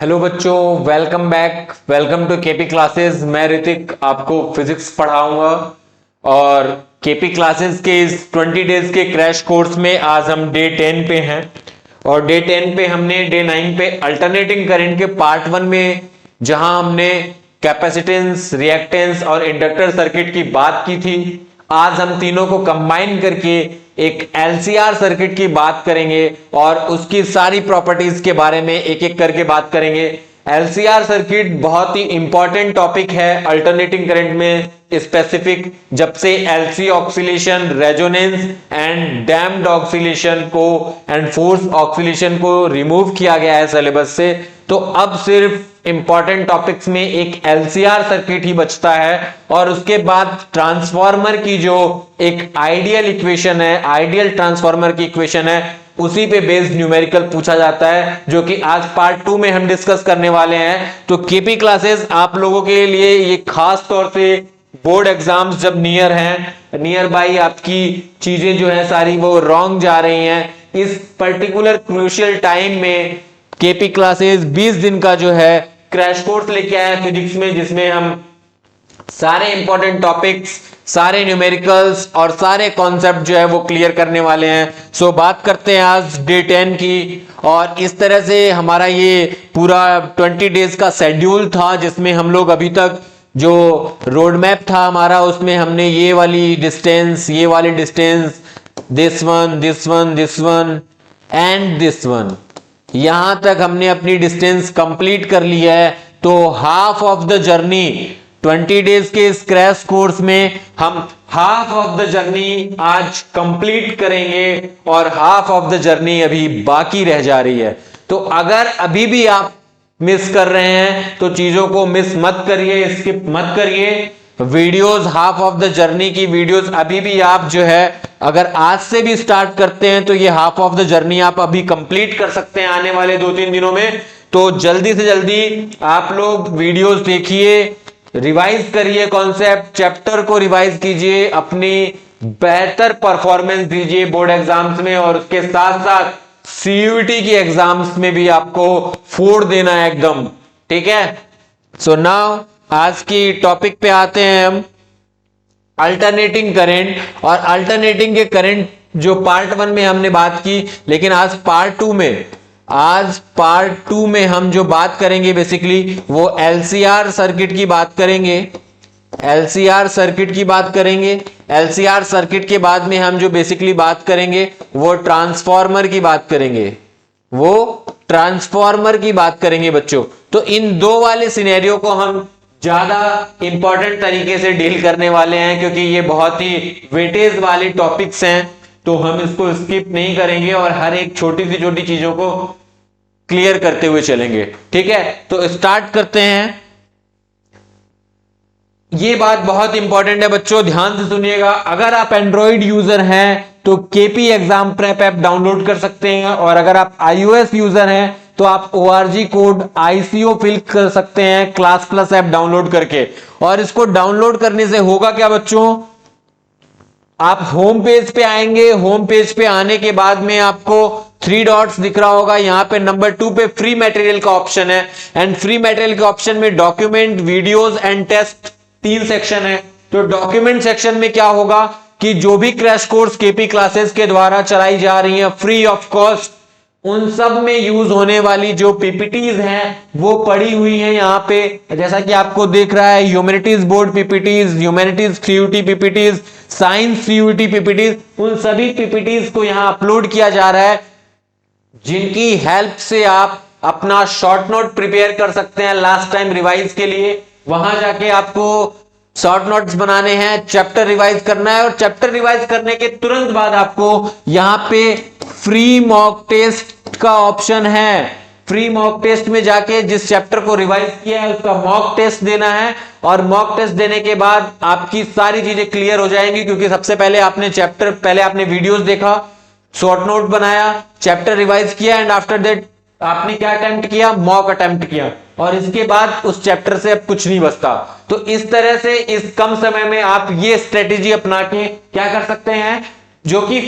Hello बच्चों, welcome back. Welcome to KP classes. मैं ऋतिक आपको फिजिक्स पढ़ाऊंगा और केपी क्लासेस के इस 20 डेज के क्रैश कोर्स में आज हम डे 10 पे हैं। और डे 10 पे हमने डे 9 पे अल्टरनेटिंग करंट के पार्ट 1 में जहां हमने कैपेसिटेंस, रिएक्टेंस और इंडक्टर सर्किट की बात की थी, आज हम तीनों को कंबाइन करके एक एलसीआर सर्किट की बात करेंगे और उसकी सारी प्रॉपर्टीज के बारे में एक एक करके बात करेंगे। एलसीआर सर्किट बहुत ही इंपॉर्टेंट टॉपिक है अल्टरनेटिंग करंट में, स्पेसिफिक जब से LC oscillation, resonance and damped oscillation को एंड फोर्स ऑक्सीलेशन को रिमूव किया गया है सिलेबस से। तो अब सिर्फ इंपॉर्टेंट टॉपिक्स में एक एलसीआर सर्किट ही बचता है और उसके बाद ट्रांसफार्मर की जो एक आइडियल इक्वेशन है, आइडियल ट्रांसफार्मर की इक्वेशन है, उसी पे बेस्ड न्यूमेरिकल पूछा जाता है, जो कि आज पार्ट 2 में हम डिस्कस करने वाले हैं। तो केपी क्लासेस आप लोगों के लिए ये खास तौर से बोर्ड एग्जाम्स जब नियर बाई आपकी चीजें जो है सारी वो रॉन्ग जा रही हैं, इस पर्टिकुलर क्रूशियल टाइम में केपी क्लासेस 20 दिन का जो है क्रैश कोर्स लेके आए हैं फिजिक्स में, जिसमें हम सारे इंपॉर्टेंट टॉपिक्स, सारे न्यूमेरिकल्स और सारे कॉन्सेप्ट जो है वो क्लियर करने वाले हैं। सो बात करते हैं आज डे 10 की। और इस तरह से हमारा ये पूरा 20 डेज का शेड्यूल था, जिसमें हम लोग अभी तक जो रोड मैप था हमारा, उसमें हमने ये वाली distance, this one and this one, यहां तक हमने अपनी डिस्टेंस कंप्लीट कर ली है। तो half of the journey 20 days के इस क्रैश कोर्स में हम हाफ ऑफ द जर्नी आज कंप्लीट करेंगे और हाफ ऑफ द जर्नी अभी बाकी रह जा रही है। तो अगर अभी भी आप मिस कर रहे हैं तो चीजों को मिस मत करिए, स्किप मत करिए। Videos, half of the journey की वीडियोस अभी भी आप जो है अगर आज से भी स्टार्ट करते हैं तो ये हाफ ऑफ द जर्नी आप अभी कंप्लीट कर सकते हैं आने वाले 2-3 दिनों में। तो जल्दी से जल्दी आप लोग वीडियोस देखिए, रिवाइज करिए, कॉन्सेप्ट चैप्टर को रिवाइज कीजिए, अपनी बेहतर परफॉर्मेंस दीजिए बोर्ड एग्जाम्स में, और उसके साथ साथ सीयूईटी की एग्जाम्स में भी आपको फोड़ देना है एकदम, ठीक है। सो नाउ आज की टॉपिक पे आते हैं हम, अल्टरनेटिंग करंट। और अल्टरनेटिंग के करंट जो पार्ट 1 में हमने बात की, लेकिन आज पार्ट 2 में हम जो बात करेंगे बेसिकली वो एलसीआर सर्किट की बात करेंगे। एलसीआर सर्किट के बाद में हम जो बेसिकली बात करेंगे वो ट्रांसफार्मर की बात करेंगे बच्चों। तो इन दो वाले सिनेरियो को हम ज्यादा इंपॉर्टेंट तरीके से डील करने वाले हैं, क्योंकि ये बहुत ही वेटेज वाले टॉपिक्स हैं, तो हम इसको स्किप नहीं करेंगे और हर एक छोटी सी छोटी चीजों को क्लियर करते हुए चलेंगे, ठीक है। तो स्टार्ट करते हैं। ये बात बहुत इंपॉर्टेंट है बच्चों, ध्यान से सुनिएगा। अगर आप एंड्रॉइड यूजर हैं तो KP exam prep app download कर सकते हैं, और अगर आप आईओएस यूजर हैं तो आप ORG कोड ICO फिल कर सकते हैं क्लास प्लस ऐप डाउनलोड करके। और इसको डाउनलोड करने से होगा क्या बच्चों, आप होम पेज पे आएंगे। होम पेज पे आने के बाद में आपको 3 डॉट्स दिख रहा होगा, यहां पे नंबर 2 पे फ्री मटेरियल का ऑप्शन है, एंड फ्री मटेरियल के ऑप्शन में document, videos and test 3 section है। तो डॉक्यूमेंट सेक्शन में क्या होगा कि जो भी क्रैश कोर्स केपी क्लासेस के द्वारा चलाई जा रही है फ्री ऑफ कॉस्ट, उन सब में यूज होने वाली जो पीपीटीज हैं वो पड़ी हुई हैं यहाँ पे, जैसा कि आपको देख रहा है, humanities board PPTs, humanities CUT PPTs, science CUT PPTs, उन सभी पीपीटीज को यहाँ अपलोड किया जा रहा है, जिनकी हेल्प से आप अपना शॉर्ट नोट प्रिपेयर कर सकते हैं लास्ट टाइम रिवाइज के लिए। वहां जाके आपको शॉर्ट नोट्स बनाने हैं, चैप्टर रिवाइज करना है, और चैप्टर रिवाइज करने के तुरंत बाद आपको यहां पे फ्री मॉक टेस्ट का ऑप्शन है। फ्री मॉक टेस्ट में जाके जिस चैप्टर को रिवाइज किया है उसका मॉक टेस्ट देना है, और मॉक टेस्ट देने के बाद आपकी सारी चीजें क्लियर हो जाएंगी, क्योंकि सबसे पहले आपने वीडियोस देखा, शॉर्ट नोट बनाया, चैप्टर रिवाइज किया, एंड आफ्टर दैट आपने क्या अटेम्प्ट किया, मॉक अटेम्प्ट किया, और इसके बाद उस चैप्टर से अब कुछ नहीं बचता। तो इस तरह से इस कम समय में आप ये स्ट्रेटेजी अपना के क्या कर सकते हैं, जो कि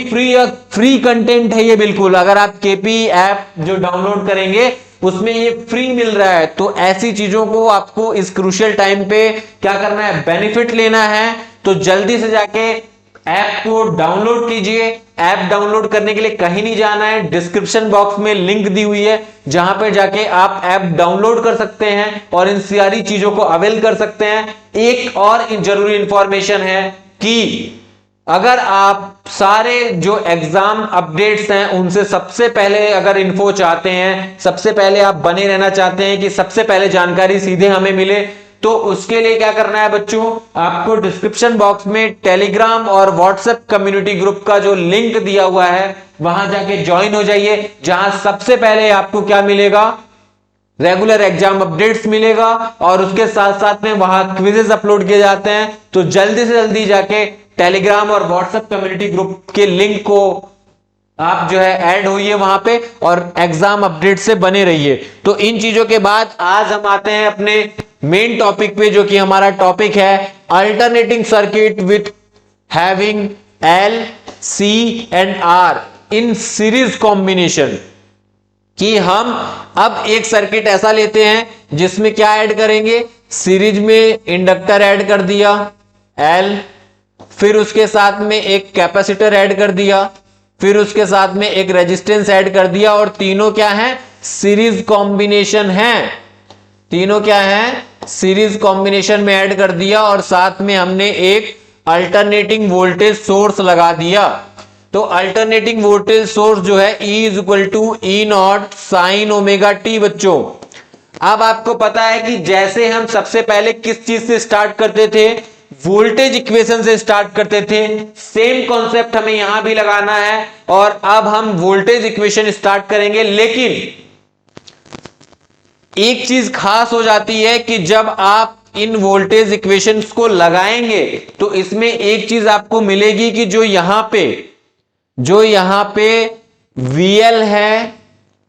फ्री कंटेंट है ये बिल्कुल। अगर आप केपी ऐप जो डाउनलोड करेंगे उसमें ये फ्री मिल रहा है। तो ऐसी चीजों को आपको इस क्रूशियल टाइम पे क्या करना है, बेनिफिट लेना है। तो जल्दी से जाके ऐप को डाउनलोड कीजिए। ऐप डाउनलोड करने के लिए कहीं नहीं जाना है, डिस्क्रिप्शन बॉक्स में लिंक दी हुई है जहां पे जाके आप ऐप डाउनलोड कर सकते हैं और इन सारी चीजों को अवेल कर सकते हैं। एक और जरूरी इंफॉर्मेशन है कि अगर आप सारे जो एग्जाम अपडेट्स हैं उनसे सबसे पहले अगर इन्फो चाहते हैं, सबसे पहले आप बने रहना चाहते हैं कि सबसे पहले जानकारी सीधे हमें मिले, तो उसके लिए क्या करना है बच्चों, आपको डिस्क्रिप्शन बॉक्स में टेलीग्राम और व्हाट्सएप कम्युनिटी ग्रुप का जो लिंक दिया हुआ है वहां जाके ज्वाइन हो जाइए, जहां सबसे पहले आपको क्या मिलेगा, रेगुलर एग्जाम अपडेट्स मिलेगा और उसके साथ साथ में वहां क्विजेस अपलोड किए जाते हैं। तो जल्दी से जल्दी जाके टेलीग्राम और व्हाट्सएप कम्युनिटी ग्रुप के लिंक को आप जो है ऐड होइए वहां पे और एग्जाम अपडेट से बने रहिए। तो इन चीजों के बाद आज हम आते हैं अपने मेन टॉपिक पे, जो कि हमारा टॉपिक है alternating circuit with having L C and R in series combination. कि हम अब एक सर्किट ऐसा लेते हैं जिसमें क्या ऐड करेंगे, सीरीज में इंडक्टर ऐड कर दिया एल, फिर उसके साथ में एक कैपेसिटर ऐड कर दिया, फिर उसके साथ में एक रेजिस्टेंस ऐड कर दिया और तीनों क्या है, सीरीज कॉम्बिनेशन है। तीनों क्या है, सीरीज कॉम्बिनेशन में ऐड कर दिया और साथ में हमने एक अल्टरनेटिंग वोल्टेज सोर्स लगा दिया। तो अल्टरनेटिंग वोल्टेज सोर्स जो है E is equal to E naught sine omega t. बच्चों अब आपको पता है कि जैसे हम सबसे पहले किस चीज से स्टार्ट करते थे, वोल्टेज इक्वेशन से स्टार्ट करते थे, सेम कॉन्सेप्ट हमें यहां भी लगाना है और अब हम वोल्टेज इक्वेशन स्टार्ट करेंगे। लेकिन एक चीज खास हो जाती है कि जब आप इन वोल्टेज इक्वेशंस को लगाएंगे तो इसमें एक चीज आपको मिलेगी कि जो यहां पे VL है,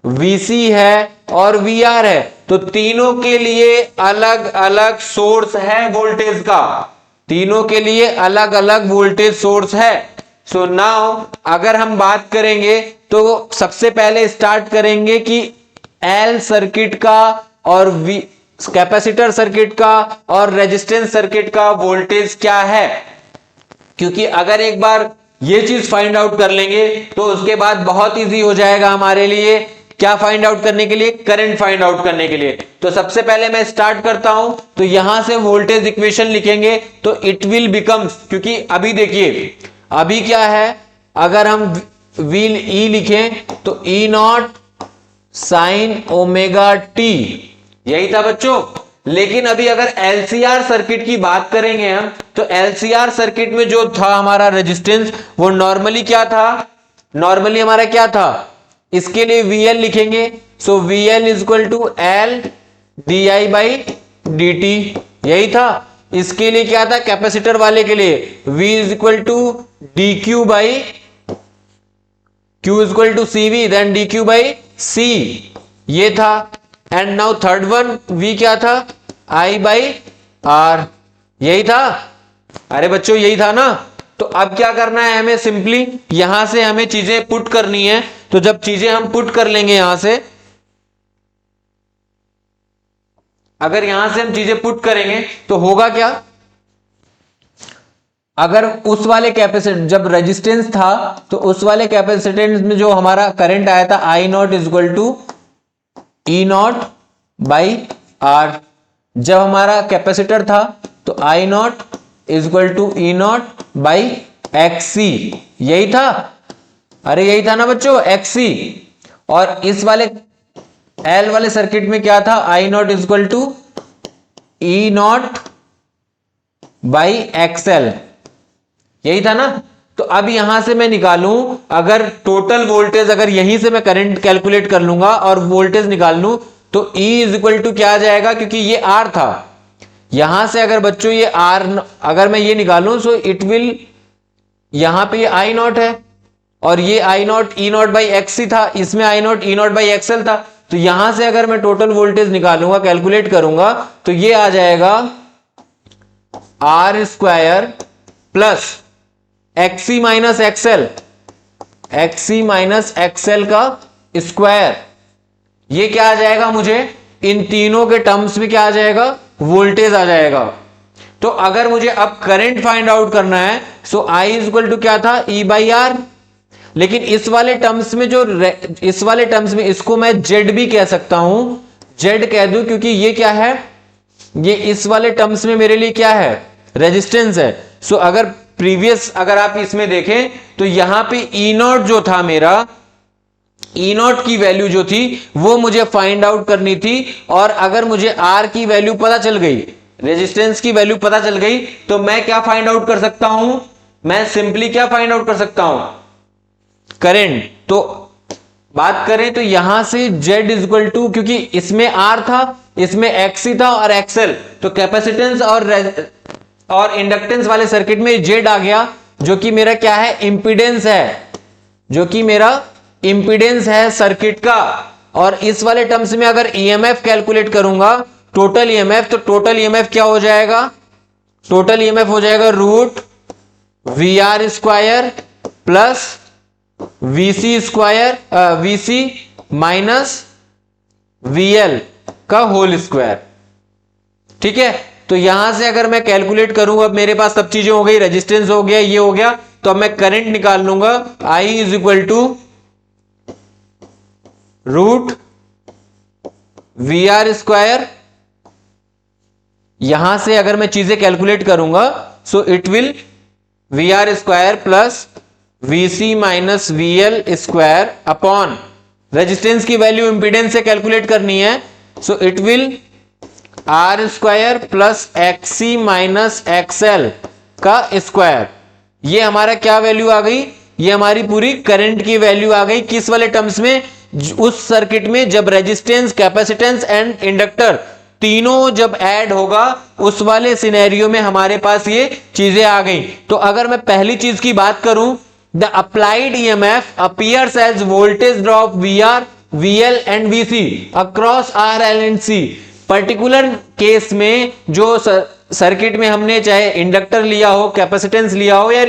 VC है और VR है, तो तीनों के लिए अलग अलग सोर्स है वोल्टेज का, तीनों के लिए अलग अलग वोल्टेज सोर्स है। सो नाउ अगर हम बात करेंगे तो सबसे पहले स्टार्ट करेंगे कि L सर्किट का और कैपेसिटर सर्किट का और रेजिस्टेंस सर्किट का वोल्टेज क्या है, क्योंकि अगर एक बार ये चीज फाइंड आउट कर लेंगे तो उसके बाद बहुत इजी हो जाएगा हमारे लिए, क्या फाइंड आउट करने के लिए, करंट फाइंड आउट करने के लिए। तो सबसे पहले मैं स्टार्ट करता हूं, तो यहां से वोल्टेज इक्वेशन लिखेंगे तो इट विल बिकम्स, क्योंकि अभी देखिए अभी क्या है, अगर हम व्हील E लिखें तो E not sine omega T, यही था बच्चों। लेकिन अभी अगर LCR सर्किट की बात करेंगे हम, तो LCR सर्किट में जो था हमारा रेजिस्टेंस वो नॉर्मली क्या था, नॉर्मली हमारा क्या था, इसके लिए VL लिखेंगे। So VL is equal to L DI by DT, यही था। इसके लिए क्या था, कैपेसिटर वाले के लिए V is equal to DQ by Q is equal to CV, then DQ by C, ये था। And now third one V क्या था, I बाई R, यही था। अरे बच्चों यही था ना। तो अब क्या करना है हमें, सिंपली यहां से हमें चीजें पुट करनी है। तो जब चीजें हम पुट कर लेंगे यहां से, अगर यहां से हम चीजें पुट करेंगे तो होगा क्या, अगर उस वाले कैपेसिटेंस जब रेजिस्टेंस था तो उस वाले कैपेसिटेंस में जो हमारा करंट आया था I naught is equal to E naught by R, जब हमारा कैपेसिटर था तो I naught is equal to E naught by XC, यही था। अरे यही था ना बच्चों, XC। और इस वाले L वाले सर्किट में क्या था, I naught is equal to E naught by XL, यही था ना। तो अब यहां से मैं निकालूं, अगर टोटल वोल्टेज, अगर यहीं से मैं करंट कैलकुलेट कर लूंगा और वोल्टेज निकाल लूं तो E इज इक्वल टू क्या आ जाएगा, क्योंकि ये R था, यहां से अगर बच्चों ये R अगर मैं ये निकालूं सो इट विल, यहां पे ये I नॉट है और ये I not E not by XC था, इसमें I not E not by XL था। तो यहां से अगर मैं टोटल वोल्टेज निकालूंगा, कैलकुलेट करूंगा, तो ये आ जाएगा R square plus XC minus XL, XC minus XL का स्क्वायर, ये क्या आ जाएगा, मुझे इन तीनों के टर्म्स में क्या आ जाएगा, वोल्टेज आ जाएगा। तो अगर मुझे अब करंट फाइंड आउट करना है, सो I इज इक्वल टू क्या था, E बाई आर। लेकिन इस वाले टर्म्स में इस वाले टर्म्स में इसको मैं Z भी कह सकता हूं, Z कह दूं, क्योंकि ये क्या है, ये इस वाले टर्म्स में मेरे लिए क्या है, रेजिस्टेंस है। सो अगर आप इसमें देखें तो यहां पे E0 जो था मेरा, E0 की वैल्यू जो थी वो मुझे फाइंड आउट करनी थी। और अगर मुझे R की वैल्यू पता चल गई, रेजिस्टेंस की वैल्यू पता चल गई, तो मैं क्या फाइंड आउट कर सकता हूं, मैं सिंपली क्या फाइंड आउट कर सकता हूं, करंट। तो बात करें तो यहां से Z इज इक्वल टू, क्योंकि इसमें R था, इसमें XC था और XL, तो कैपेसिटेंस और इंडक्टेंस वाले सर्किट में Z आ गया, जो कि मेरा क्या है, इंपीडेंस है, जो कि मेरा इंपीडेंस है सर्किट का। और इस वाले टर्म्स में अगर EMF कैलकुलेट करूंगा, टोटल EMF, तो टोटल EMF क्या हो जाएगा, टोटल EMF हो जाएगा root VR square plus VC square, VC minus VL का होल स्क्वायर। ठीक है, तो यहां से अगर मैं कैलकुलेट करूं, अब मेरे पास सब चीजें हो गई, रेजिस्टेंस हो गया, ये हो गया, तो अब मैं करंट निकाल लूंगा। I is equal to root VR square. यहां से अगर मैं चीजें कैलकुलेट करूंगा, so it will VR square plus VC minus VL square upon, resistance की वैल्यू इंपीडेंस से कैलकुलेट करनी है, so it will R square plus XC minus XL का स्क्वायर। ये हमारा क्या वैल्यू आ गई, ये हमारी पूरी करंट की वैल्यू आ गई। किस वाले टर्म्स में, उस सर्किट में जब रेजिस्टेंस, कैपेसिटेंस एंड इंडक्टर तीनों जब ऐड होगा, उस वाले सिनेरियो में हमारे पास ये चीजें आ गई। तो अगर मैं पहली चीज की बात करूं, the applied EMF appears as voltage drop VR, VL and VC across R, L and C। Particular case में जो सर्किट में हमने चाहे इंडक्टर लिया हो, कैपेसिटेंस लिया हो या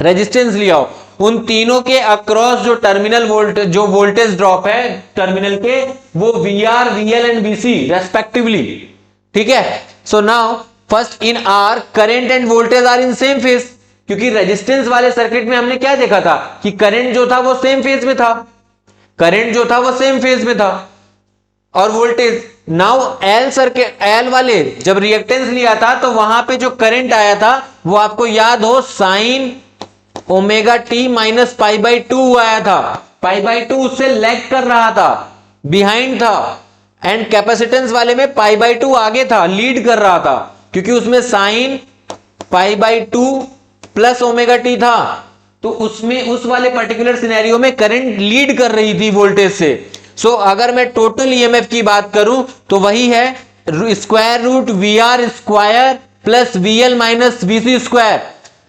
रेजिस्टेंस लिया हो, उन तीनों के अक्रॉस जो टर्मिनल जो वोल्टेज ड्रॉप है टर्मिनल के, वो VR, VL and VC respectively. ठीक है, so now first in R current and voltage are in same phase, क्योंकि रेजिस्टेंस वाले सर्किट में हमने क्या देखा था कि करंट जो था वो सेम फेज में था, करंट जो था वो सेम फेज में था, और वोल्टेज नाउ एल वाले जब रिएक्टेंस लिया था, तो वहां पे जो करंट आया था वो आपको याद हो, sign omega T minus pi by 2 आया था। पाई बाई 2 उससे लैग कर रहा था, बिहाइंड था, एंड कैपेसिटेंस वाले में पाई बाई 2 आगे था, लीड कर रहा था, क्योंकि उसमें sine pi by 2 plus omega T था। तो उसमें उस वाले पर्टिकुलर सिनेरियो में करंट लीड कर रही थी वोल्टेज से। सो अगर मैं टोटल EMF की बात करूं, तो वही है square root VR square plus VL minus VC square.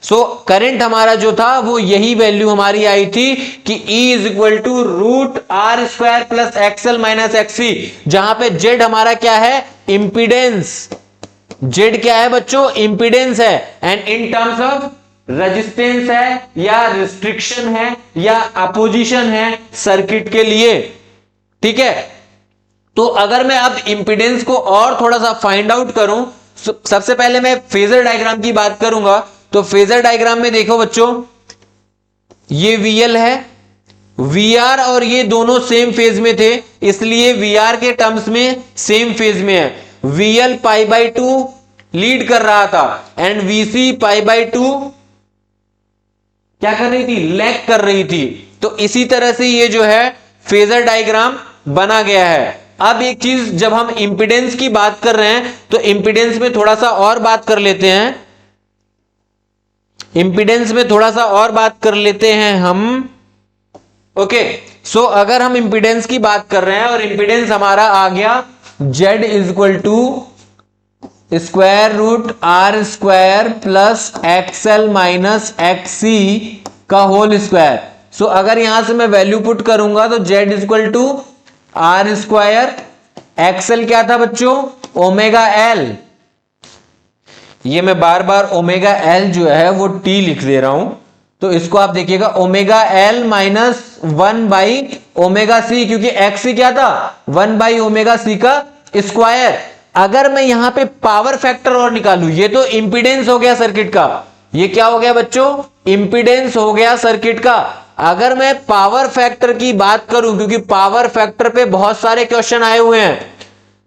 So current हमारा जो था वो यही वैल्यू हमारी आई थी कि E is equal to root R square plus XL minus XC, जहां पे Z हमारा क्या है, इंपीडेंस। Z क्या है बच्चों, इंपीडेंस है, and in terms of resistance है या रिस्ट्रिक्शन है या अपोजिशन है सर्किट के लिए। ठीक है, तो अगर मैं अब इंपीडेंस को और थोड़ा सा फाइंड आउट करूं, सबसे पहले मैं फेजर डायग्राम की बात करूंगा। तो फेजर डायग्राम में देखो बच्चों, ये VL है, VR और ये दोनों सेम फेज में थे, इसलिए VR के टर्म्स में सेम फेज में है। VL पाई बाई 2 लीड कर रहा था, एंड VC पाई बाई 2 क्या कर रही थी, लैग कर रही थी। तो इसी तरह से ये जो है फेजर डायग्राम बना गया है। अब एक चीज, जब हम इंपीडेंस की बात कर रहे हैं, तो इंपीडेंस में थोड़ा सा और बात कर लेते हैं, इंपीडेंस में थोड़ा सा और बात कर लेते हैं हम। ओके, सो अगर हम इंपीडेंस की बात कर रहे हैं और इंपीडेंस हमारा आ गया Z is equal to square root R square plus XL minus XC का होल स्क्वायर। सो अगर यहां से मैं वैल्यू पुट करूंगा, तो Z is equal to R square, XL क्या था बच्चों, ओमेगा L। ये मैं बार बार ओमेगा L जो है वो T लिख दे रहा हूं, तो इसको आप देखिएगा ओमेगा एल माइनस 1/ω/c, क्योंकि XC क्या था 1/ω/c का स्क्वायर। अगर मैं यहां पे पावर फैक्टर और निकालूं, ये तो इंपीडेंस हो गया सर्किट का, ये क्या हो गया बच्चों, इंपीडेंस हो गया सर्किट का। अगर मैं पावर फैक्टर की बात करूं, क्योंकि पावर फैक्टर पे बहुत सारे क्वेश्चन आए हुए हैं,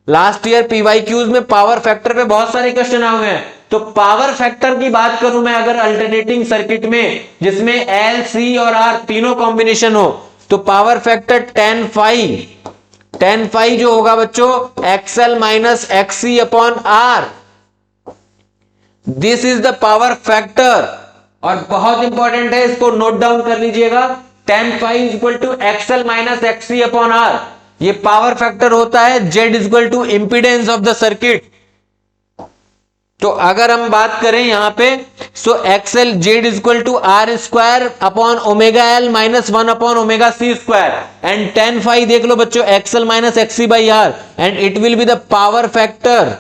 लास्ट ईयर पीवाईक्यूज में पावर फैक्टर पे बहुत सारे क्वेश्चन आए हुए हैं, तो पावर फैक्टर की बात करूं मैं अगर अल्टरनेटिंग सर्किट में जिसमें एल, सी और आर तीनों कॉम्बिनेशन हो, तो पावर फैक्टर tan phi जो होगा बच्चों XL minus XC upon R, this is the power factor. और बहुत इंपॉर्टेंट है, इसको नोट डाउन कर लीजिएगा, tan phi is equal to XL minus XC upon R, ये पावर फैक्टर होता है Z is equal to impedance of the circuit. तो अगर हम बात करें यहां पे, so XL Z is equal to R square upon omega L minus 1 upon omega C square, and tan phi देख लो बच्चों XL minus XC by R, and it will be the power factor.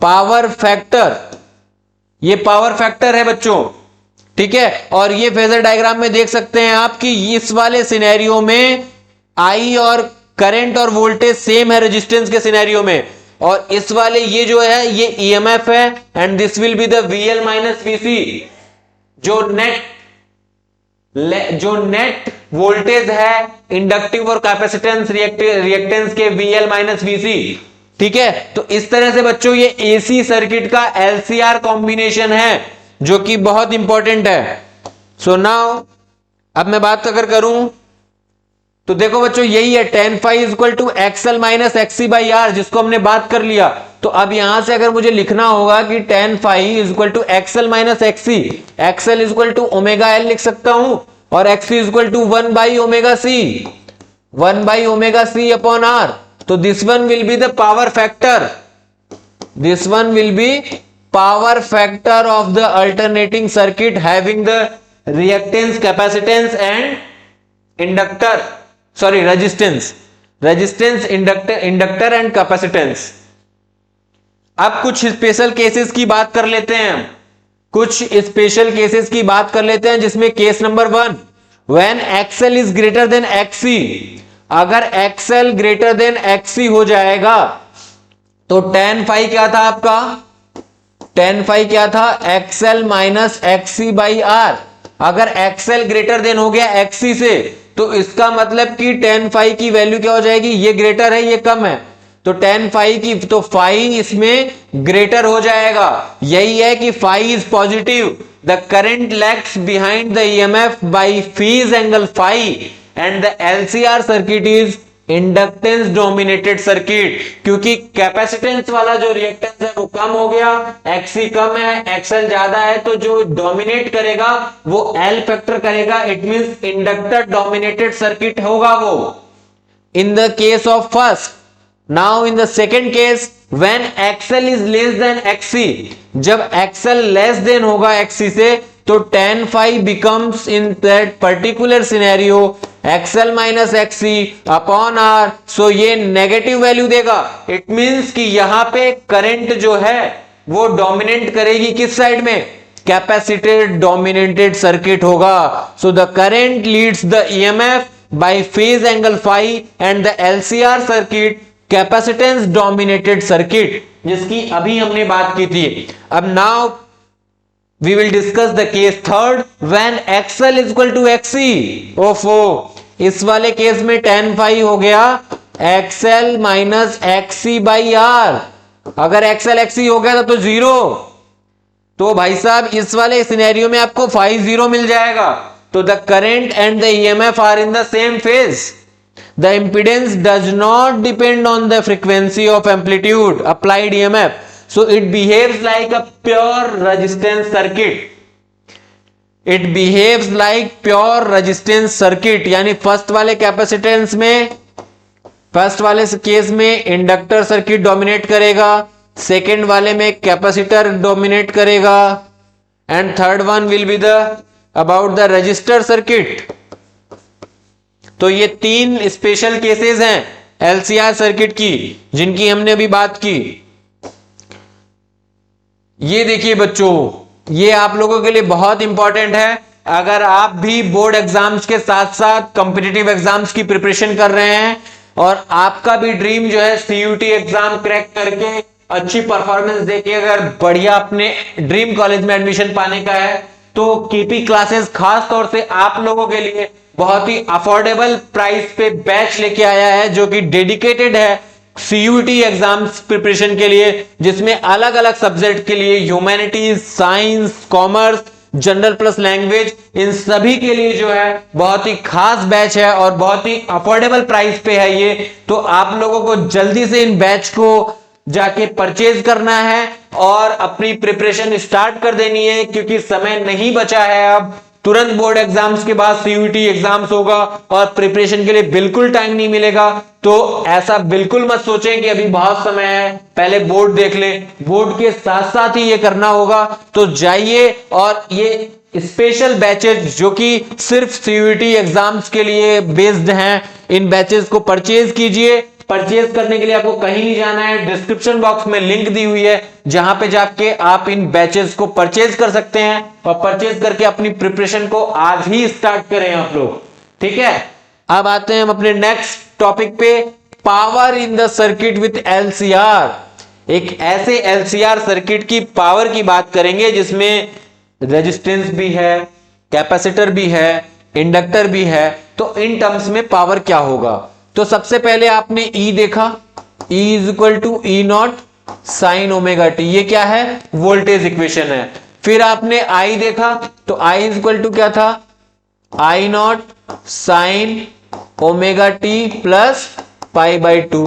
Power factor, ये power factor है बच्चों, ठीक है। और ये फेजर डायग्राम में देख सकते हैं आप कि इस वाले सिनेरियो में आई और करंट और वोल्टेज सेम है रेजिस्टेंस के सिनेरियो में, और इस वाले ये जो है ये ईएमएफ है, and this will be the VL minus VC, जो नेट वोल्टेज है इंडक्टिव और कैपेसिटेंस रिएक्टेंस के वीएल माइनस वीसी, ठीक है। तो इस तरह से बच्चों ये एसी सर्किट का एलसीआर कॉम्बिनेशन है, जो कि बहुत इंपॉर्टेंट है। सो नाउ अब मैं बात अगर करूं तो देखो बच्चों यही है tan phi is equal to XL minus XC by R, जिसको हमने बात कर लिया। तो अब यहां से अगर मुझे लिखना होगा कि tan phi is equal to XL minus XC, XL is equal to omega L लिख सकता हूं, और XC is equal to 1/ω/c upon R. तो this one will be the power factor, this one will be power factor of the alternating circuit having the reactance, capacitance and inductor, sorry resistance, inductor and capacitance. अब कुछ special cases की बात कर लेते हैं, कुछ special cases की बात कर लेते हैं, जिसमें case number 1, when XL is greater than XC, अगर XL ग्रेटर देन XC हो जाएगा तो tan phi क्या था आपका, tan phi क्या था XL minus XC by R. अगर XL ग्रेटर देन हो गया XC से, तो इसका मतलब कि tan phi की वैल्यू क्या हो जाएगी, ये ग्रेटर है ये कम है, तो tan phi की, तो phi इसमें ग्रेटर हो जाएगा। यही है कि phi इज positive, the current lags behind the EMF by phase angle phi, and the LCR circuit is inductance dominated circuit, क्योंकि कैपेसिटेंस वाला जो रिएक्टेंस है वो कम हो गया, XC कम है, XL ज्यादा है, तो जो डोमिनेट करेगा वो L फैक्टर करेगा, it means inductor dominated circuit होगा वो, in the case of first. Now in the second case, when XL is less than XC, जब XL लेस देन होगा XC से, तो tan phi becomes in that particular scenario XL minus XC upon R. So ये negative value देगा, it means कि यहां पे current जो है वो डोमिनेट करेगी किस साइड में, कैपेसिटर डोमिनेटेड सर्किट होगा। So the current leads the EMF by phase angle phi and the LCR circuit capacitance dominated circuit, जिसकी अभी हमने बात की थी। अब now we will discuss the case third, when XL is equal to XC। ओफो, इस वाले केस में tan phi हो गया XL minus XC by R. अगर XL XC हो गया तो जीरो, तो भाई साहब इस वाले सिनेरियो में आपको phi जीरो मिल जाएगा। तो the current and the EMF are in the same phase, the impedance does not depend on the frequency of amplitude applied EMF, so it behaves like a pure resistance circuit, it behaves like pure resistance circuit। यानी first वाले capacitance में, first वाले case में inductor circuit dominate करेगा, second वाले में capacitor dominate करेगा, and third one will be the about the register circuit. तो ये तीन स्पेशल केसेस हैं एलसीआर सर्किट की, जिनकी हमने अभी बात की। ये देखिए बच्चों, ये आप लोगों के लिए बहुत इंपॉर्टेंट है। अगर आप भी बोर्ड एग्जाम्स के साथ साथ कॉम्पिटिटिव एग्जाम्स की प्रिपरेशन कर रहे हैं और आपका भी ड्रीम जो है सीयूटी एग्जाम क्रैक करके अच्छी परफॉर्मेंस देके अगर बढ़िया अपने ड्रीम कॉलेज में एडमिशन पाने का है, तो केपी क्लासेस खास तौर से आप लोगों के लिए बहुत ही अफोर्डेबल प्राइस पे बैच लेके आया है, जो कि डेडिकेटेड है सीयूटी एग्जाम्स प्रिपरेशन के लिए, जिसमें अलग अलग सब्जेक्ट के लिए humanities, science, commerce, general plus language, इन सभी के लिए जो है बहुत ही खास बैच है और बहुत ही अफोर्डेबल प्राइस पे है ये। तो आप लोगों को जल्दी से इन बैच को जाके परचेज करना है और अपनी प्रिपरेशन स्टार्ट कर देनी है, क्योंकि समय नहीं बचा है। अब तुरंत बोर्ड एग्जाम्स के बाद सीयूटी एग्जाम्स होगा और प्रिपरेशन के लिए बिल्कुल टाइम नहीं मिलेगा। तो ऐसा बिल्कुल मत सोचें कि अभी बहुत समय है, पहले बोर्ड देख ले। बोर्ड के साथ साथ ही ये करना होगा। तो जाइए और ये स्पेशल बैचेस जो कि सिर्फ सीयूटी एग्जाम्स के लिए बेस्ड हैं, इन बैचेस को परचेज कीजिए। परचेज करने के लिए आपको कहीं नहीं जाना है, डिस्क्रिप्शन बॉक्स में लिंक दी हुई है, जहां पे जाके आप इन बैचेस को परचेज कर सकते हैं और परचेज करके अपनी प्रिपरेशन को आज ही स्टार्ट करें आप लोग। ठीक है, अब आते हैं हम अपने नेक्स्ट टॉपिक पे, power in the circuit with LCR. एक ऐसे एलसीआर सर्किट की पावर की बात करेंगे जिसमें रेजिस्टेंस भी है, कैपेसिटर भी है, इंडक्टर भी है। तो इन टर्म्स में पावर क्या होगा? तो सबसे पहले आपने E देखा, E is equal to E naught sine omega t, ये क्या है? वोल्टेज इक्वेशन है। फिर आपने I देखा, तो I इज इक्वल टू क्या था? I naught sine omega t plus pi by two.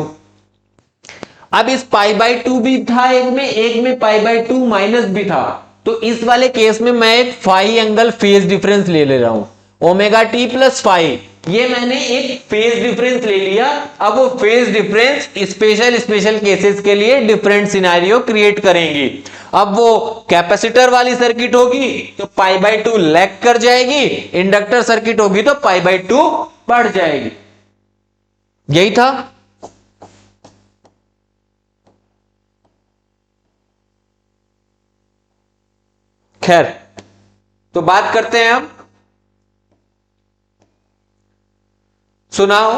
अब इस पाई बाई टू भी था एक में पाई बाई टू माइनस भी था। तो इस वाले केस में मैं एक फाई एंगल फेज डिफरेंस ले रहा हूं, ओमेगा टी प्लस फाई, ये मैंने एक फेज डिफरेंस ले लिया। अब वो फेज डिफरेंस स्पेशल केसेस के लिए डिफरेंट सिनेरियो क्रिएट करेंगी। अब वो कैपेसिटर वाली सर्किट होगी तो पाई बाई टू लैग कर जाएगी, इंडक्टर सर्किट होगी तो पाई बाई टू बढ़ जाएगी। यही था। खैर, तो बात करते हैं हम। सुनाओ,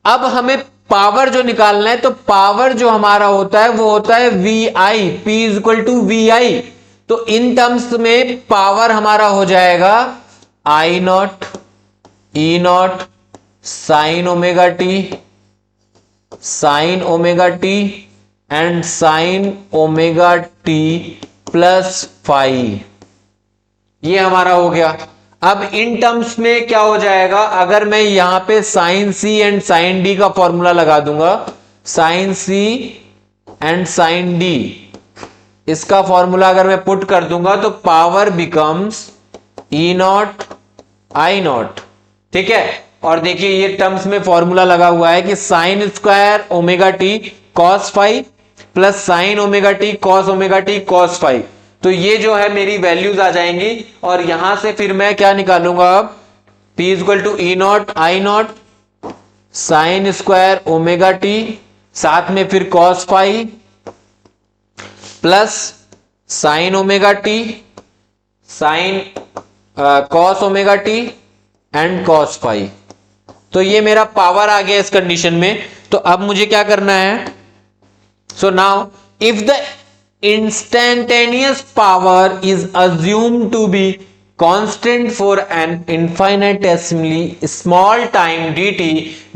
अब हमें पावर जो निकालना है, तो पावर जो हमारा होता है वो होता है V I, P is equal to V I. तो इन टर्म्स में पावर हमारा हो जाएगा I naught E naught sine omega t and sine omega t plus phi. ये हमारा हो गया। अब इन टर्म्स में क्या हो जाएगा? अगर मैं यहां पे sine C and sine D का फॉर्मूला लगा दूंगा, sine C and sine D, इसका फॉर्मूला अगर मैं पुट कर दूंगा तो power becomes E naught I naught. ठीक है, और देखिए ये टर्म्स में फॉर्मूला लगा हुआ है कि sine square omega t cos phi plus sine omega t cos phi. तो ये जो है मेरी वैल्यूज आ जाएंगी और यहां से फिर मैं क्या निकालूंगा? अब P equal to E naught I naught sine square omega t, साथ में फिर cos phi plus sine omega t sine cos omega t and cos phi. तो ये मेरा पावर आ गया इस कंडीशन में। तो अब मुझे क्या करना है? So now if the instantaneous power is assumed to be constant for an infinitesimally small time dt,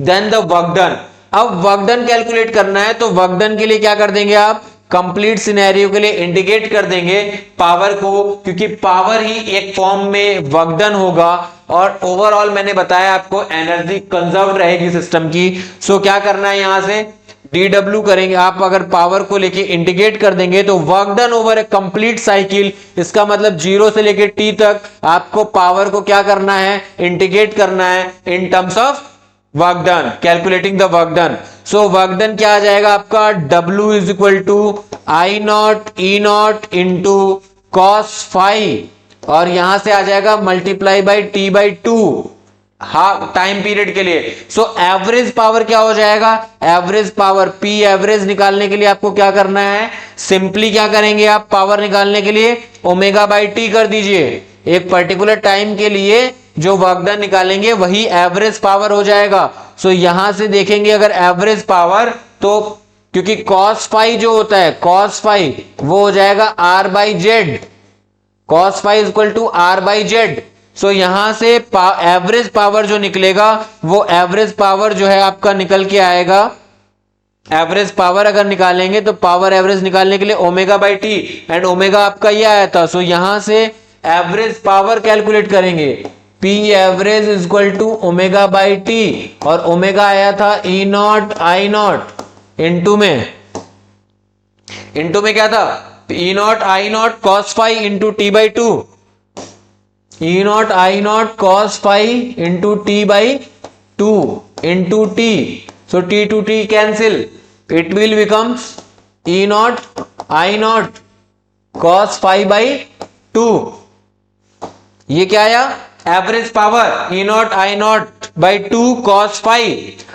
then the work done। अब वर्क डन कैलकुलेट करना है, तो वर्क डन के लिए क्या कर देंगे आप? कंप्लीट सिनेरियो के लिए इंडिकेट कर देंगे पावर को, क्योंकि पावर ही एक फॉर्म में वर्क डन होगा और ओवरऑल मैंने बताया आपको एनर्जी कंजर्व रहेगी सिस्टम की। सो क्या करना है? यहां से dw करेंगे। आप अगर पावर को लेके इंटीग्रेट कर देंगे तो वर्क डन ओवर ए कंप्लीट साइकिल, इसका मतलब 0 से लेके t तक आपको पावर को क्या करना है? इंटीग्रेट करना है in terms of work done, calculating the work done. So work done क्या आ जाएगा आपका? w is equal to I naught E naught into cos phi, और यहां से आ जाएगा multiply by T by two half time period के लिए। सो एवरेज पावर क्या हो जाएगा? एवरेज पावर पी एवरेज निकालने के लिए आपको क्या करना है? सिंपली क्या करेंगे आप? पावर निकालने के लिए ओमेगा बाई टी कर दीजिए। एक पर्टिकुलर टाइम के लिए जो वर्क डन निकालेंगे वही एवरेज पावर हो जाएगा। सो यहां से देखेंगे अगर एवरेज पावर, तो क्योंकि कॉस फाई जो होता है, कॉस फाई वो हो जाएगा R by Z, cos phi is equal to R by Z. So यहां से एवरेज पावर जो निकलेगा वो एवरेज पावर जो है आपका निकल के आएगा, एवरेज पावर अगर निकालेंगे तो पावर एवरेज निकालने के लिए omega by t, and omega आपका ये आया था। सो यहां से एवरेज पावर कैलकुलेट करेंगे, P average is equal to omega by t, और ओमेगा आया था E naught I naught into में क्या था, E naught I naught cos phi into t by two, E naught I naught cos phi into t by two into t. So t two t cancel, it will becomes E naught I naught cos phi by 2। ये क्या आया, average power E naught I naught by 2 cos phi।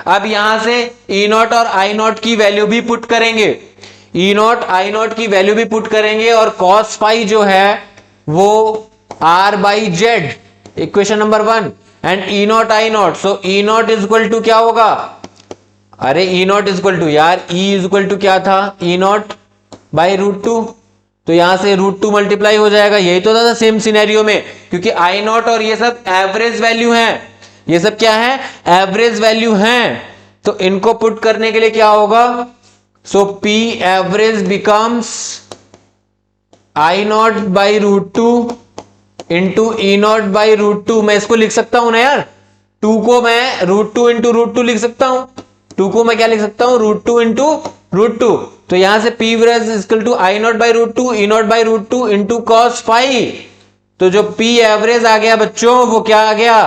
अब यहां से E naught और I naught की value भी put करेंगे, E naught I naught की वैल्यू भी पुट करेंगे, और cos phi जो है वो R by Z, equation number 1, and E naught I naught। So E naught is equal to क्या होगा, अरे E naught is equal to, यार ई इज इक्वल टू क्या था, E naught by root two, तो यहां से रूट टू मल्टीप्लाई हो जाएगा। यही तो था सेम सिनेरियो में, क्योंकि आई नॉट और ये सब एवरेज वैल्यू हैं, ये सब क्या है, एवरेज वैल्यू हैं, तो इनको पुट करने के लिए क्या होगा, so P average becomes I naught by root two into E naught by root two. मैं इसको लिख सकता हूं ना यार, टू को मैं root two into root two लिख सकता हूं, टू को मैं क्या लिख सकता हूं, root two into root two. तो यहां से P average equal to I naught by root two E naught by root two into cos phi. तो जो पी एवरेज आ गया बच्चों वो क्या आ गया,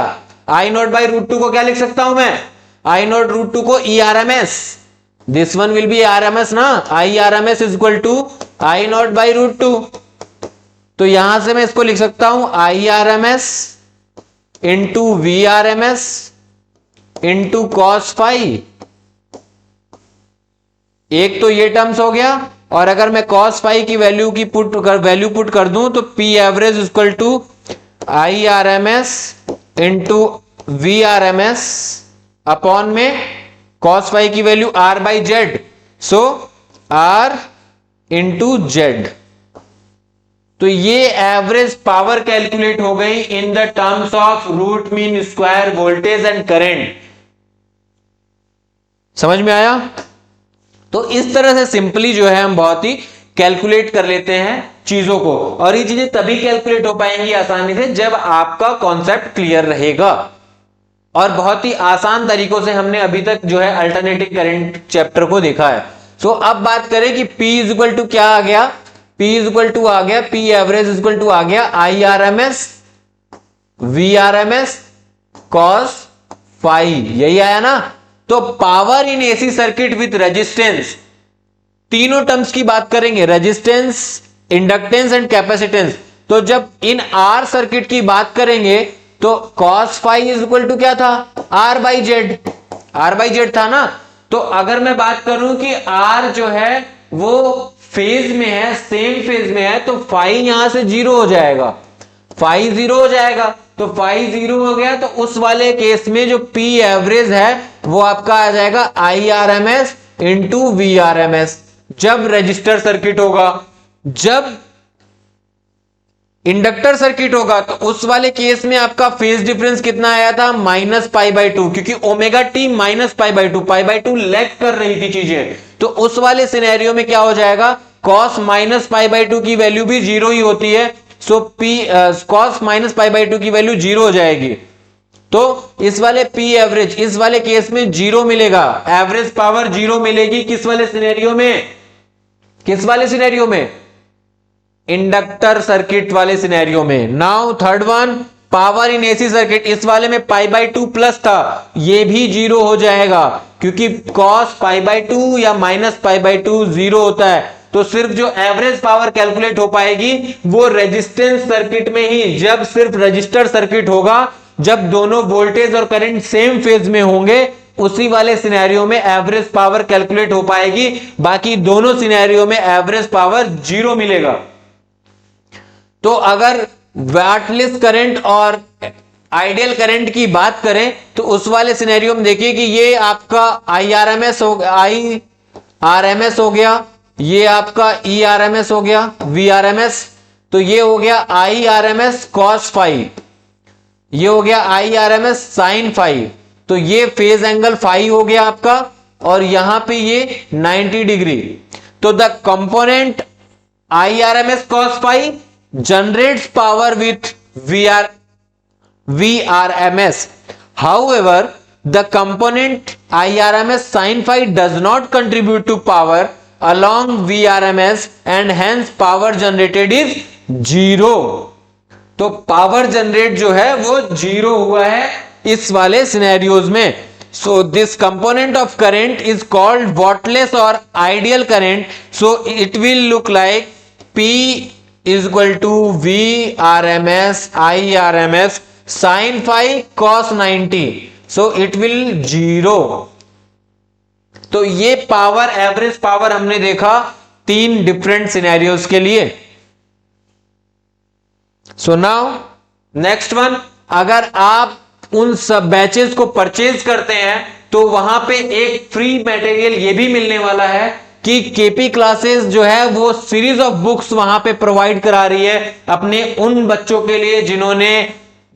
आई नॉट बाई रूट टू को क्या लिख सकता हूं मैं, आई नॉट रूट टू को E R M S, this one will be R M S ना, I R M S is equal to I naught by root two. तो यहां से मैं इसको लिख सकता हूं I R M S into V R M S into cos phi. एक तो ये टर्म्स हो गया, और अगर मैं cos फाई की वैल्यू पुट कर दूं तो P average equal to I R M S into V R M S upon में cos फाई की value R by Z, so R into Z. तो ये एवरेज पावर कैलकुलेट हो गई in the terms of root mean square voltage and current. समझ में आया? तो इस तरह से सिंपली जो है हम बहुत ही कैलकुलेट कर लेते हैं चीजों को, और ये चीजें तभी कैलकुलेट हो पाएंगी आसानी से जब आपका कॉन्सेप्ट क्लियर रहेगा। और बहुत ही आसान तरीकों से हमने अभी तक जो है अल्टरनेटिव करंट चैप्टर को देखा है। सो अब बात करें कि P इज इक्वल टू क्या आ गया, P इज इक्वल टू आ गया, P average is equal to आ गया I R M S V R M S cos phi, यही आया ना। तो power in AC circuit with resistance, तीनों टर्म्स की बात करेंगे, रेजिस्टेंस, इंडक्टेंस एंड कैपेसिटेंस। तो जब इन आर सर्किट की बात करेंगे तो cos phi is equal to क्या था, R by Z, R by Z था ना। तो अगर मैं बात करूं कि आर जो है वो फेज में है, सेम फेज में है, तो फाई यहां से जीरो हो जाएगा, फाई जीरो हो जाएगा। तो फाई जीरो हो गया, तो उस वाले केस में जो P एवरेज है वो आपका आ जाएगा I R M S into V R M S जब रजिस्टर सर्किट होगा। जब इंडक्टर सर्किट होगा तो उस वाले केस में आपका फेज डिफरेंस कितना आया था, माइनस पाई बाई टू, क्योंकि omega T minus pi by to lag कर रही थी चीजें। तो उस वाले सिनेरियो में क्या हो जाएगा, cos minus pi by two की वैल्यू भी जीरो ही होती है। So P cos minus pi by two की वैल्यू जीरो हो जाएगी। तो इस वाले पी एवरेज इस वाले केस में जीरो मिलेगा, एवरेज पावर जीरो मिलेगी। किस वाले सिनेरियो में, किस वाले सिनेरियो में, इंडक्टर सर्किट वाले सिनेरियो में। Now third one, power in AC circuit, इस वाले में पाई बाई टू प्लस था, ये भी जीरो हो जाएगा क्योंकि कॉस पाई बाई टू या minus pi by to zero होता है। तो सिर्फ जो एवरेज पावर कैलकुलेट हो पाएगी वो रेजिस्टेंस सर्किट में ही, जब सिर्फ रजिस्टर सर्किट होगा, जब दोनों वोल्टेज और करंट सेम फेज में होंगे, उसी वाले सिनेरियो में एवरेज पावर कैलकुलेट हो पाएगी। बाकी दोनों सिनेरियो में एवरेज पावर जीरो मिलेगा। तो अगर वाटलेस करंट और आइडियल करंट की बात करें तो उस वाले सिनेरियो में देखिए कि ये आपका IRMS हो गया, ये आपका ERMS हो गया, VRMS, तो ये हो गया IRMS cos फाई, ये हो गया IRMS sin फाई, तो ये फेज एंगल फाई हो गया आपका, और यहां पे ये 90 डिग्री। तो the component IRMS cos phi generates power with VRMS. However, the component IRMS sin phi does not contribute to power along VRMS and hence power generated is 0. तो power generate जो है वो 0 हुआ है इस वाले सिनेरियोज में। So this component of current is called Wattles or ideal current. So it will look like P is equal to VRMS IRMS sin phi cos 90. So it will 0. तो ये पावर, एवरेज पावर हमने देखा 3 different scenarios के लिए। So now next one, अगर आप उन सब बैचेस को परचेज करते हैं तो वहां पे एक फ्री मटेरियल ये भी मिलने वाला है कि केपी क्लासेस जो है वो सीरीज ऑफ बुक्स वहां पे प्रोवाइड करा रही है अपने उन बच्चों के लिए जिन्होंने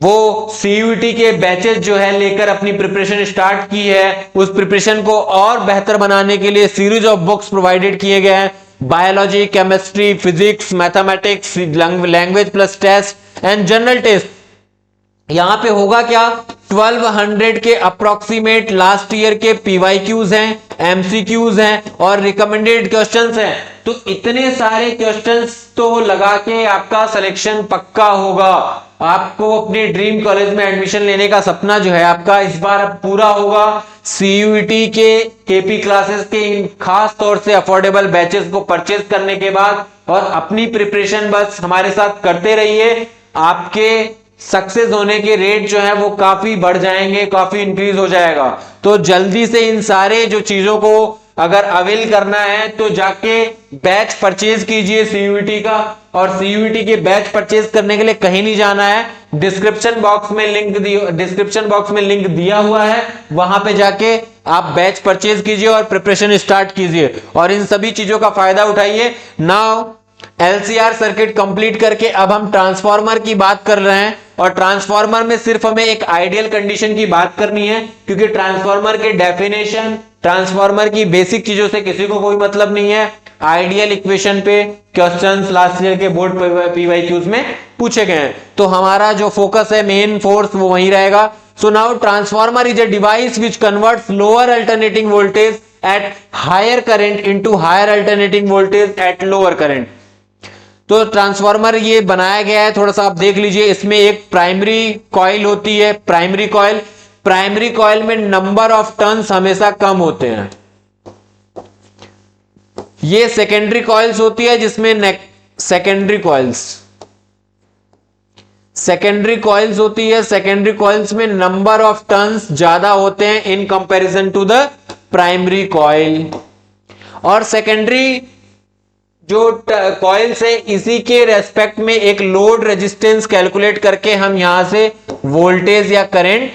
वो सीयूईटी के बैचेस जो है लेकर अपनी प्रिपरेशन स्टार्ट की है। उस प्रिपरेशन को और बेहतर बनाने के लिए सीरीज ऑफ बुक्स प्रोवाइडेड किए गए हैं, biology, chemistry, physics, mathematics, language plus test and general test. यहां पे होगा क्या, 1200 के अप्रोक्सीमेट लास्ट ईयर के पीवाईक्यूज हैं, एमसीक्यूज हैं और रिकमेंडेड क्वेश्चंस हैं। तो इतने सारे क्वेश्चंस तो लगा के आपका सिलेक्शन पक्का होगा। आपको अपने ड्रीम कॉलेज में एडमिशन लेने का सपना जो है आपका इस बार अब पूरा होगा। सीयूईटी के केपी क्लासेस के इन खास तौर से अफोर्डेबल बैचेस को परचेज करने के बाद और अपनी प्रिपरेशन बस हमारे साथ करते रहिए, आपके सक्सेस होने के रेट जो है वो काफी बढ़ जाएंगे, काफी इंक्रीज हो जाएगा। तो जल्दी से इन सारे जो चीजों को अगर अवेल करना है तो जाके बैच परचेज कीजिए सीयूईटी का, और सीयूईटी के बैच परचेज करने के लिए कहीं नहीं जाना है, डिस्क्रिप्शन बॉक्स में लिंक दिया हुआ है, वहां पे जाके आप बैच परचेज कीजिए और प्रिपरेशन स्टार्ट कीजिए और इन सभी चीजों का फायदा उठाइए। नाउ एलसीआर सर्किट कंप्लीट करके अब हम ट्रांसफार्मर की बात कर रहे हैं, और ट्रांसफार्मर में सिर्फ हमें एक आइडियल कंडीशन की बात करनी है क्योंकि ट्रांसफार्मर के डेफिनेशन, ट्रांसफार्मर की बेसिक चीजों से किसी को कोई मतलब नहीं है। आइडियल इक्वेशन पे क्वेश्चंस लास्ट ईयर के बोर्ड पीवाईक्यूज में पूछे गए हैं, तो हमारा जो फोकस है, मेन फोर्स, वो वहीं रहेगा। So now transformer is a device which converts lower alternating voltage at higher current into higher alternating voltage at lower current. तो ट्रांसफार्मर ये बनाया गया है, थोड़ा सा आप देख लीजिए, इसमें एक प्राइमरी कॉइल होती है, प्राइमरी कॉइल में नंबर ऑफ टर्न्स हमेशा कम होते हैं। ये सेकेंडरी कॉइल्स होती है जिसमें सेकेंडरी कॉइल्स में नंबर ऑफ टर्न्स ज्यादा होते हैं in comparison to the primary coil. और सेकेंडरी जो कॉइल्स है इसी के रेस्पेक्ट में एक लोड रेजिस्टेंस कैलकुलेट करके हम यहां से वोल्टेज या करंट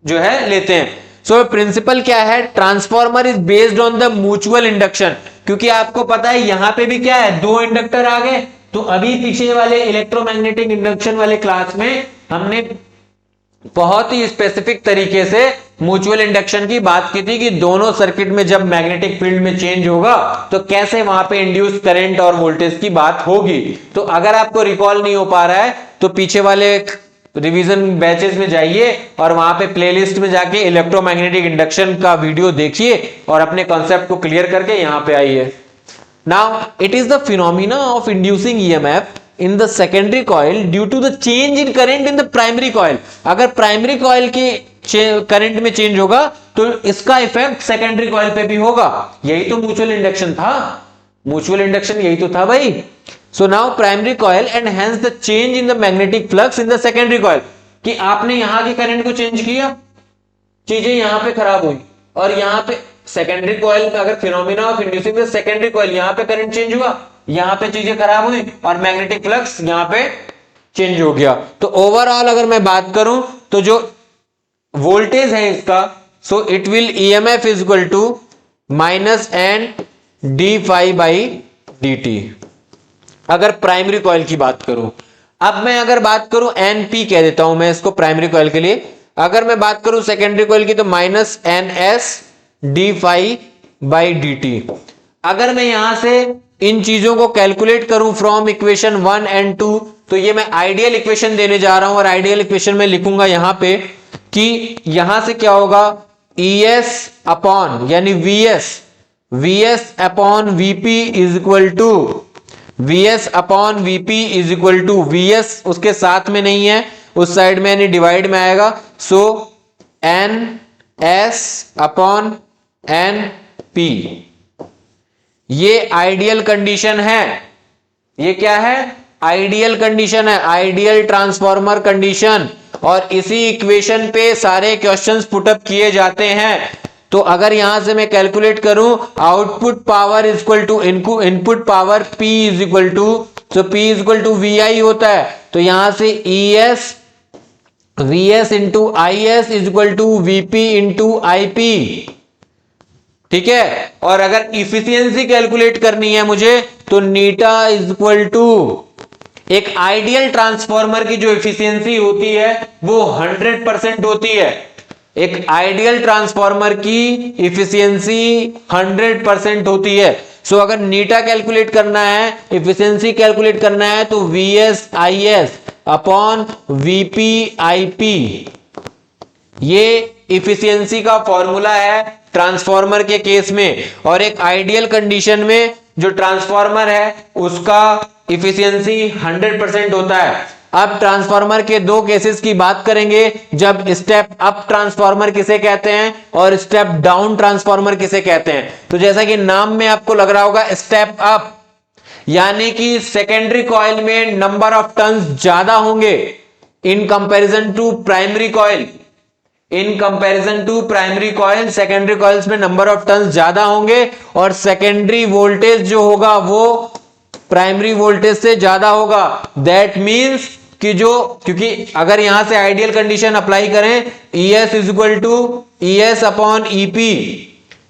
जो है लेते हैं। सो प्रिंसिपल क्या है, transformer is based on the mutual induction, क्योंकि आपको पता है यहां पे भी क्या है, 2 इंडक्टर आ गए। तो अभी पीछे वाले इलेक्ट्रोमैग्नेटिक इंडक्शन वाले क्लास में हमने बहुत ही स्पेसिफिक तरीके से म्यूचुअल इंडक्शन की बात की थी कि दोनों सर्किट में जब मैग्नेटिक फील्ड में चेंज होगा तो कैसे वहां पे इंड्यूस करंट और वोल्टेज की बात होगी। तो अगर आपको रिकॉल नहीं हो पा रहा है तो पीछे वाले रिवीजन बैचेस में जाइए और वहां पे प्लेलिस्ट में जाके इलेक्ट्रोमैग्नेटिक इंडक्शन का वीडियो देखिए और अपने कॉन्सेप्ट को क्लियर करके यहां पे आइए। Now it is the phenomena of inducing EMF in the secondary coil due to the change in current in the primary coil। अगर प्राइमरी कॉइल के करंट में चेंज होगा तो इसका इफेक्ट सेकेंडरी कॉइल पे भी होगा। यही तो म्यूचुअल इंडक्शन था, म्यूचुअल इंडक्शन यही तो था भाई। So now primary coil and hence the change in the magnetic flux in the secondary coil, कि आपने यहां के करंट को चेंज किया, चीजें यहां पे खराब हुई, और यहां पे सेकेंडरी कॉइल अगर phenomena of inducing the secondary coil, यहां पे करंट चेंज हुआ, यहां पे चीजें खराब हुई और मैग्नेटिक फ्लक्स यहां पे चेंज हो गया। तो ओवरऑल अगर मैं बात करूं तो जो वोल्टेज है इसका, so it will EMF is equal to minus N d phi by d t, अगर प्राइमरी कॉइल की बात करूं। अब मैं अगर बात करूं एन पी कह देता हूं मैं इसको प्राइमरी कॉइल के लिए। अगर मैं बात करूं सेकेंडरी कॉइल की तो minus N S d phi by d t. अगर मैं यहां से इन चीजों को कैलकुलेट करूं फ्रॉम इक्वेशन 1 एंड 2, तो ये मैं आइडियल इक्वेशन देने जा रहा हूं और आइडियल इक्वेशन में लिखूंगा यहां पे कि यहां से क्या होगा, ES अपॉन यानी VS upon VP is equal to VS upon VP is equal to VS उसके साथ में नहीं है, उस साइड में यानी डिवाइड में आएगा, सो NS अपॉन NP। ये आइडियल कंडीशन है। ये क्या है? आइडियल कंडीशन है, आइडियल ट्रांसफॉर्मर कंडीशन। और इसी इक्वेशन पे सारे क्वेश्चंस पुटअप किए जाते हैं। तो अगर यहां से मैं कैलकुलेट करूं output power is equal to input power P is equal to, तो P is equal to VI होता है। तो यहां से VS into IS is equal to VP into IP। ठीक है। और अगर इफिशियंसी कैलकुलेट करनी है मुझे तो नीटा इज इक्वल टू, एक आइडियल ट्रांसफॉर्मर की जो इफिशियंसी होती है वो 100% होती है। एक आइडियल ट्रांसफॉर्मर की इफिशियंसी 100% होती है। सो अगर नीटा कैलकुलेट करना है, इफिशियंसी कैलकुलेट करना है तो VS IS upon VP IP, ये इफिशियंसी का फॉर्मूला है ट्रांसफॉर्मर के केस में। और एक आइडियल कंडीशन में जो ट्रांसफॉर्मर है उसका इफिशियंसी 100% होता है। अब ट्रांसफॉर्मर के दो केसेस की बात करेंगे, जब स्टेप अप ट्रांसफॉर्मर किसे कहते हैं और स्टेप डाउन ट्रांसफॉर्मर किसे कहते हैं। तो जैसा कि नाम में आपको लग रहा होगा, स्टेप अप यानी कि सेकेंडरी कॉइल में नंबर ऑफ टर्न्स ज्यादा होंगे in comparison to primary coil. In comparison to primary coil secondary coils में नंबर ऑफ टर्न्स ज्यादा होंगे और सेकेंडरी वोल्टेज जो होगा वो प्राइमरी वोल्टेज से ज्यादा होगा। दैट मींस कि जो, क्योंकि अगर यहां से आइडियल कंडीशन अप्लाई करें, ES is equal to ES upon EP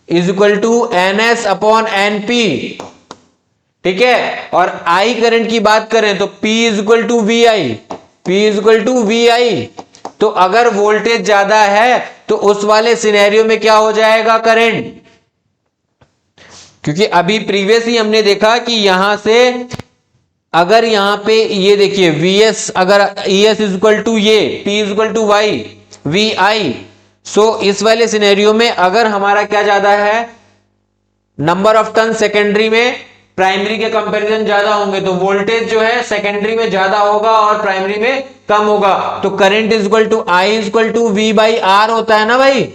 is equal to NS upon NP। ठीक है। और I करंट की बात करें तो P is equal to VI। तो अगर वोल्टेज ज्यादा है तो उस वाले सिनेरियो में क्या हो जाएगा करंट, क्योंकि अभी प्रीवियस ही हमने देखा कि यहां से अगर यहां पे ये देखिए VS, अगर ES इज इक्वल टू ये P is equal to VI, so इस वाले सिनेरियो में अगर हमारा क्या ज्यादा है, नंबर ऑफ टर्न सेकेंडरी में प्राइमरी के कंपैरिजन ज्यादा होंगे तो वोल्टेज जो है सेकेंडरी में ज्यादा होगा और प्राइमरी में कम होगा। तो current is equal to I is equal to V by R होता है ना भाई,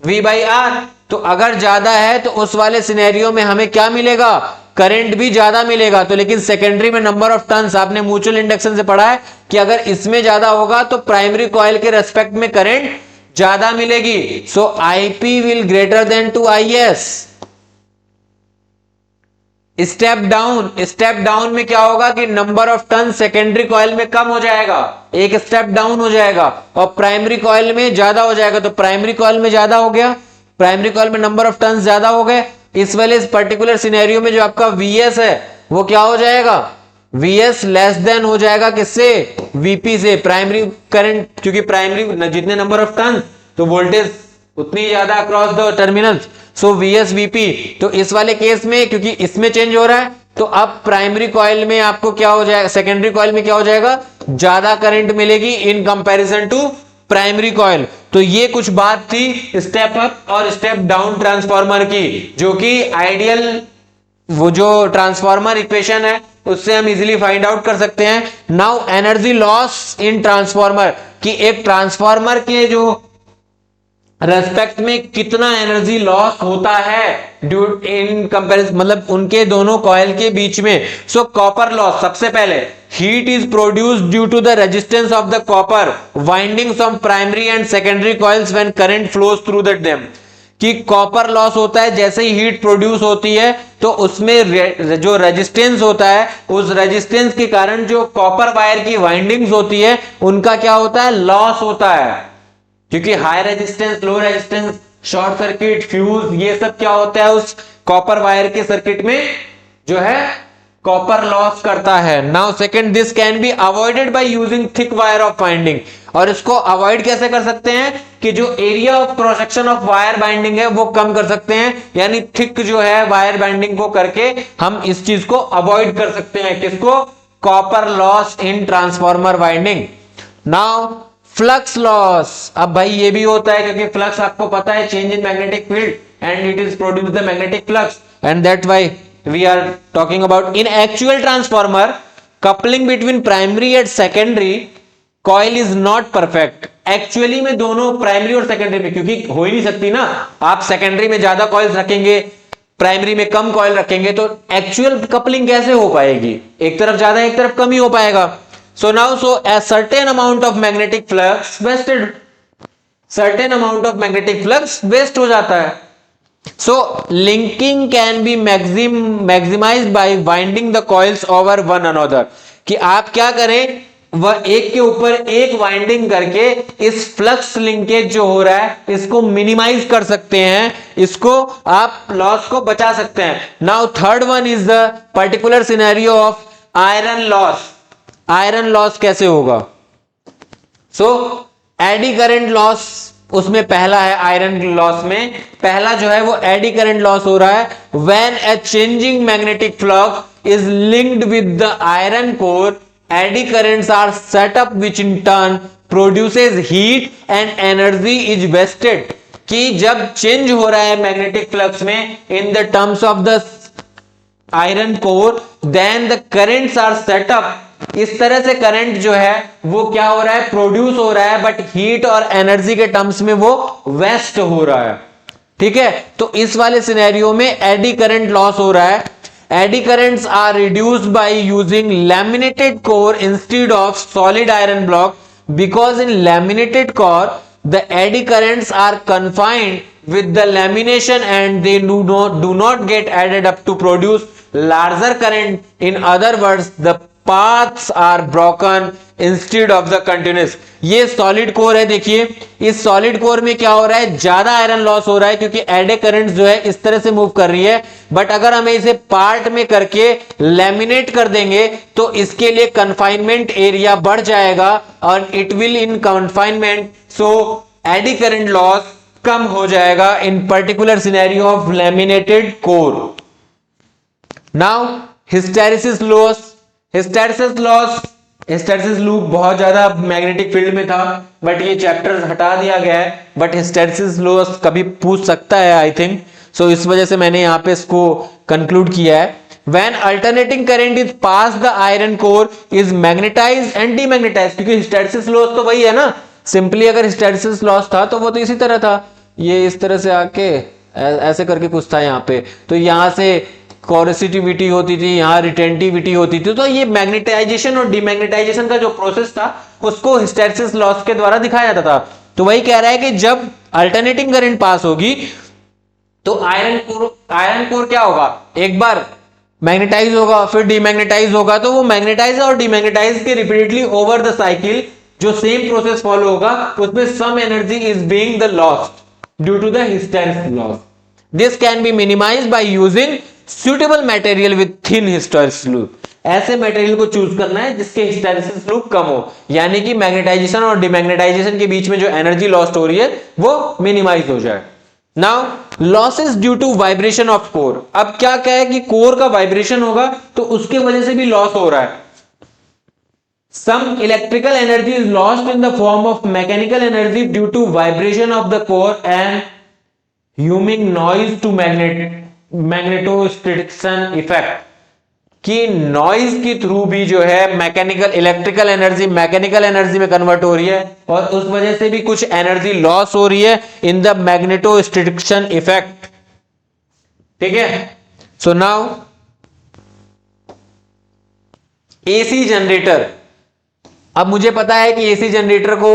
V बाई R। तो अगर ज्यादा है तो उस वाले सिनेरियो में हमें क्या मिलेगा, करंट भी ज्यादा मिलेगा। तो लेकिन सेकेंडरी में नंबर ऑफ टर्न्स, आपने म्यूचुअल इंडक्शन से पढ़ा है कि अगर इसमें ज्यादा होगा तो प्राइमरी कॉइल के रेस्पेक्ट में करंट ज्यादा मिलेगी। So IP will greater than to IS। Step down में क्या होगा कि number of turn secondary coil में कम हो जाएगा, एक स्टेप डाउन हो जाएगा, और प्राइमरी कॉइल में ज्यादा हो जाएगा। तो प्राइमरी कॉइल में ज्यादा हो गया, प्राइमरी कॉइल में नंबर ऑफ टर्न्स ज्यादा हो गए। इस वाले पर्टिकुलर सिनेरियो में जो आपका VS है वो क्या हो जाएगा, VS लेस देन हो जाएगा किससे, VP से। प्राइमरी करंट, क्योंकि प्राइमरी जितने नंबर ऑफ टर्न तो वोल्टेज उतनी ज्यादा across the terminals, so VS VP। तो इस वाले केस में क्योंकि इसमें चेंज हो रहा है तो अब प्राइमरी कॉइल में आपको क्या हो जाएगा, सेकेंडरी कॉइल में क्या हो जाएगा, ज्यादा करंट मिलेगी in comparison to primary coil. तो ये कुछ बात थी स्टेप अप और स्टेप डाउन ट्रांसफॉर्मर की, जो कि आइडियल वो जो ट्रांसफॉर्मर इक्वेशन है उससे हम इजीली फाइंड आउट कर सकते हैं। Now energy loss in transformer, कि एक ट्रांसफॉर्मर के जो रेस्पेक्ट में कितना एनर्जी लॉस होता है ड्यू इन कंपैरिजन, मतलब उनके दोनों कॉइल के बीच में। सो कॉपर लॉस, सबसे पहले heat is produced due to the resistance of the copper windings of primary and secondary coils when current flows through the them. कि कॉपर लॉस होता है जैसे ही हीट प्रोड्यूस होती है तो उसमें जो रेजिस्टेंस होता है उस रेजिस्टेंस के कारण जो कॉपर वायर की वाइंडिंग्स होती है उनका क्या होता है, लॉस होता है। क्योंकि high resistance, low resistance, short circuit, fuse, ये सब क्या होता है उस कॉपर वायर के सर्किट में जो है कॉपर लॉस करता है। Now second, this can be avoided by using thick wire of binding. और इसको अवॉइड कैसे कर सकते हैं कि जो area of cross section of wire binding है वो कम कर सकते हैं, यानी थिक जो है वायर बाइंडिंग को करके हम इस चीज को अवॉइड कर सकते हैं। किसको? Copper loss in transformer winding. Now flux loss, अब भाई ये भी होता है क्योंकि फ्लक्स आपको पता है change in magnetic field and it is produce the magnetic flux and that why we are talking about in actual transformer coupling between primary and secondary coil is not perfect. Actually में दोनों primary और secondary में, क्योंकि हो ही नहीं सकती ना, आप सेकेंडरी में ज्यादा कॉइल्स रखेंगे प्राइमरी में कम कॉइल रखेंगे तो एक्चुअल कपलिंग कैसे हो पाएगी? एक तरफ ज्यादा एक तरफ कम ही हो पाएगा। So now, so a certain amount of magnetic flux wasted, certain amount of magnetic flux waste हो जाता है। So linking can be maximized by winding the coils over one another, कि आप क्या करें, वह एक के ऊपर एक वाइंडिंग करके इस फ्लक्स लिंकेज जो हो रहा है इसको मिनिमाइज कर सकते हैं, इसको आप लॉस को बचा सकते हैं। Now third one is the particular scenario of iron loss. Iron loss कैसे होगा? सो एडी करंट लॉस उसमें पहला है, आयरन लॉस में पहला जो है वो एडी करंट लॉस हो रहा है when a changing magnetic flux is linked with the iron core, eddy currents are set up which in turn produces heat and energy is wasted. कि जब चेंज हो रहा है मैग्नेटिक फ्लक्स में in the terms of the iron core, then the currents are set up, इस तरह से current जो है वो क्या हो रहा है, प्रोड्यूस हो रहा है, बट हीट और एनर्जी के टर्म्स में वो वेस्ट हो रहा है। ठीक है, तो इस वाले सिनेरियो में एडी करंट लॉस हो रहा है। Eddy currents are reduced by using laminated core instead of solid iron block, because in laminated core the eddy currents are confined with the lamination and they do not get added up to produce larger current. In other words, the paths are broken instead of the continuous। ये solid core है, देखिए इस solid core में क्या हो रहा है, ज्यादा आयरन लॉस हो रहा है क्योंकि एडी करंट जो है इस तरह से मूव कर रही है। बट अगर हमें इसे पार्ट में करके लैमिनेट कर देंगे तो इसके लिए कन्फाइनमेंट एरिया बढ़ जाएगा और it will in confinement, so eddy current loss कम हो जाएगा in particular scenario of laminated core. Now hysteresis loss, hysteresis loss, hysteresis loop बहुत ज्यादा मैग्नेटिक फील्ड में था बट ये चैप्टर हटा दिया गया है, बट हिस्टेरिसिस लॉस कभी पूछ सकता है आई थिंक, सो इस वजह से मैंने यहां पे इसको कंक्लूड किया है। When alternating current is past the iron core is magnetized and demagnetized, क्योंकि हिस्टेरिसिस लॉस तो वही है ना, सिंपली अगर हिस्टेरिसिस लॉस था तो वो तो इसी तरह था, ये इस तरह से आके ऐसे करके कुछ था यहाँ पे, तो यहाँ से कोरेसिटिविटी होती थी, यहाँ रिटेंटिविटी होती थी, तो ये मैग्नेटाइजेशन और डिमैग्नेटाइजेशन का जो प्रोसेस था उसको हिस्टेरिसिस लॉस के द्वारा दिखाया जाता था। तो वही कह रहा है कि जब अल्टरनेटिंग करंट पास होगी तो आयरन कोर क्या होगा, एक बार मैग्नेटाइज होगा फिर डिमैग्नेटाइज होगा, तो वो मैग्नेटाइज और डिमैग्नेटाइज के रिपीटेडली ओवर द साइकिल जो सेम प्रोसेस फॉलो होगा उसमें some energy is being the lost due to the hysteresis loss. This can be minimised by using suitable material with thin hysteresis loop. ऐसे material को choose करना है जिसके hysteresis loop कम हो, यानी कि मैग्नेटाइजेशन और डिमैग्नेटाइजेशन के बीच में जो एनर्जी लॉस्ट हो रही है वो मिनिमाइज हो जाए। Now losses due to vibration of core, अब क्या है कि कोर का वाइब्रेशन होगा तो उसके वजह से भी लॉस हो रहा है। Some electrical energy is lost in the form of mechanical energy due to vibration of the core and humming noise to magnetostriction effect, कि नॉइज के थ्रू भी जो है mechanical electrical energy mechanical energy में convert हो रही है और उस वजह से भी कुछ एनर्जी लॉस हो रही है इन द मैग्नेटोस्टैटिक्सन इफेक्ट। ठीक है, सो नाउ एसी जनरेटर, अब मुझे पता है कि एसी जनरेटर को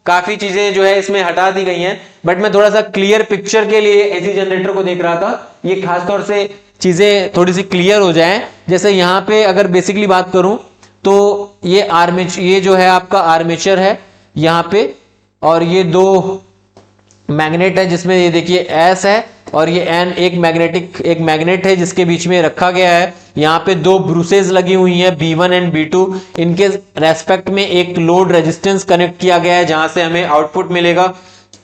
काफी चीजें जो है इसमें हटा दी गई हैं, बट मैं थोड़ा सा क्लियर पिक्चर के लिए एसी जनरेटर को देख रहा था, ये खासतौर से चीजें थोड़ी सी क्लियर हो जाएं। जैसे यहाँ पे अगर बेसिकली बात करूं तो ये आर्मेचर, ये जो है आपका आर्मेचर है यहाँ पे, और ये दो मैग्नेट है जिसमें ये देखिए एस है और ये एन, एक मैग्नेट है जिसके बीच में रखा गया है। यहाँ पे दो ब्रूसेस लगी हुई हैं B1 एंड B2, इनके रेस्पेक्ट में एक लोड रेजिस्टेंस कनेक्ट किया गया है जहां से हमें आउटपुट मिलेगा।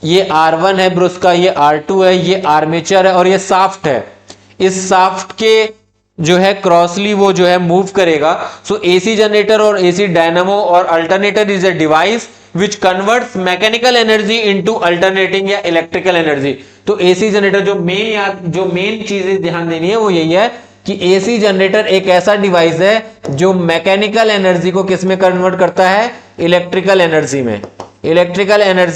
ये R1 है ब्रूस का, ये R2 है, ये आर्मेचर है और ये साफ्ट है। इस साफ्ट के जो है क्रॉसली वो जो है मूव करेगा। सो एसी जनरेटर और एसी डायनामो और alternator is a device which converts mechanical energy into alternating या इलेक्ट्रिकल एनर्जी। तो एसी जनरेटर जो मेन चीजें ध्यान देनी है वो यही है कि एसी जनरेटर एक ऐसा डिवाइस है जो मैकेनिकल एनर्जी को किस में कन्वर्ट करता है, इलेक्ट्रिकल एनर्जी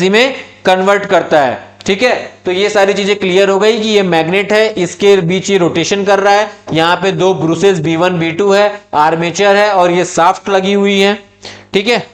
में कन्वर्ट करता है। ठीक है, तो ये सारी चीजें क्लियर हो गई कि ये मैग्नेट है, इसके बीच ये रोटेशन कर रहा है, यहाँ पे दो ब्रूसेस B1 B2 है, आर्मेचर है और ये साफ्ट लगी हुई है। ठीक है,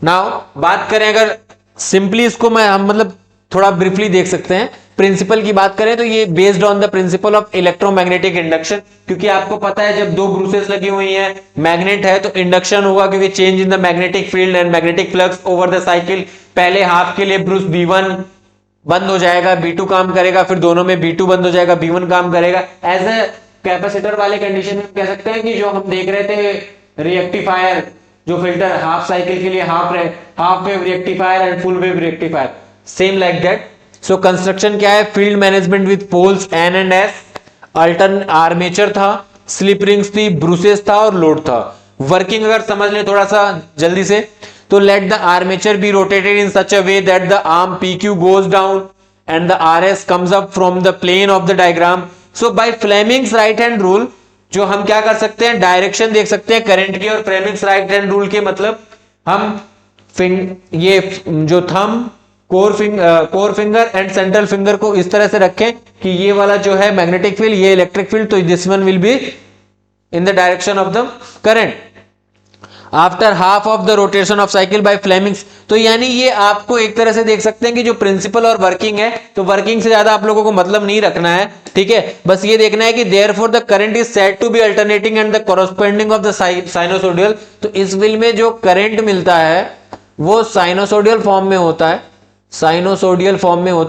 नाउ बात करें अगर सिंपली इसको हम मतलब थोड़ा ब्रीफली देख सकते हैं। प्रिंसिपल की बात करें तो ये based on the principle of electromagnetic induction, क्योंकि आपको पता है जब दो ब्रूसेस लगी हुई हैं, मैग्नेट है तो इंडक्शन होगा, क्योंकि change in the magnetic field and magnetic flux over the cycle. पहले हाफ के लिए ब्रूस B1 बंद हो जाएगा, B2 काम करेगा, फिर दोनों में B2 बंद हो जाएगा, B1 काम करेगा। एज ए कैपेसिटर वाले कंडीशन में कह सकते हैं कि जो हम देख रहे थे रेक्टिफायर, जो फिल्टर हाफ साइकिल के लिए half wave rectifier and full wave rectifier, same like that. So construction क्या है, field management with poles N and S, alternate armature था, स्लिप रिंग्स थी, ब्रूसेस था और लोड था। वर्किंग अगर समझ लें थोड़ा सा जल्दी से, तो let the armature be rotated in such a way that the arm PQ goes down and the RS comes up from the plane of the diagram. So by Fleming's right hand rule जो हम क्या कर सकते हैं, direction देख सकते हैं current की, और फ्लेमिंग्स राइट हैंड रूल के मतलब हम ये जो thumb, core finger and central finger को इस तरह से रखें कि ये वाला जो है मैग्नेटिक फील्ड, ये इलेक्ट्रिक फील्ड, तो this one will be in the direction of the current after half of the rotation of cycle by Fleming's. तो यानी ये आपको एक तरह से देख सकते हैं कि जो प्रिंसिपल और वर्किंग है, तो वर्किंग से ज्यादा आप लोगों को मतलब नहीं रखना है। ठीक है, बस ये देखना है कि therefore the current is said to be alternating and the corresponding of the sinusoidal. तो इस व्हील में जो करंट मिलता है वो साइनोसोडियल फॉर्म में होता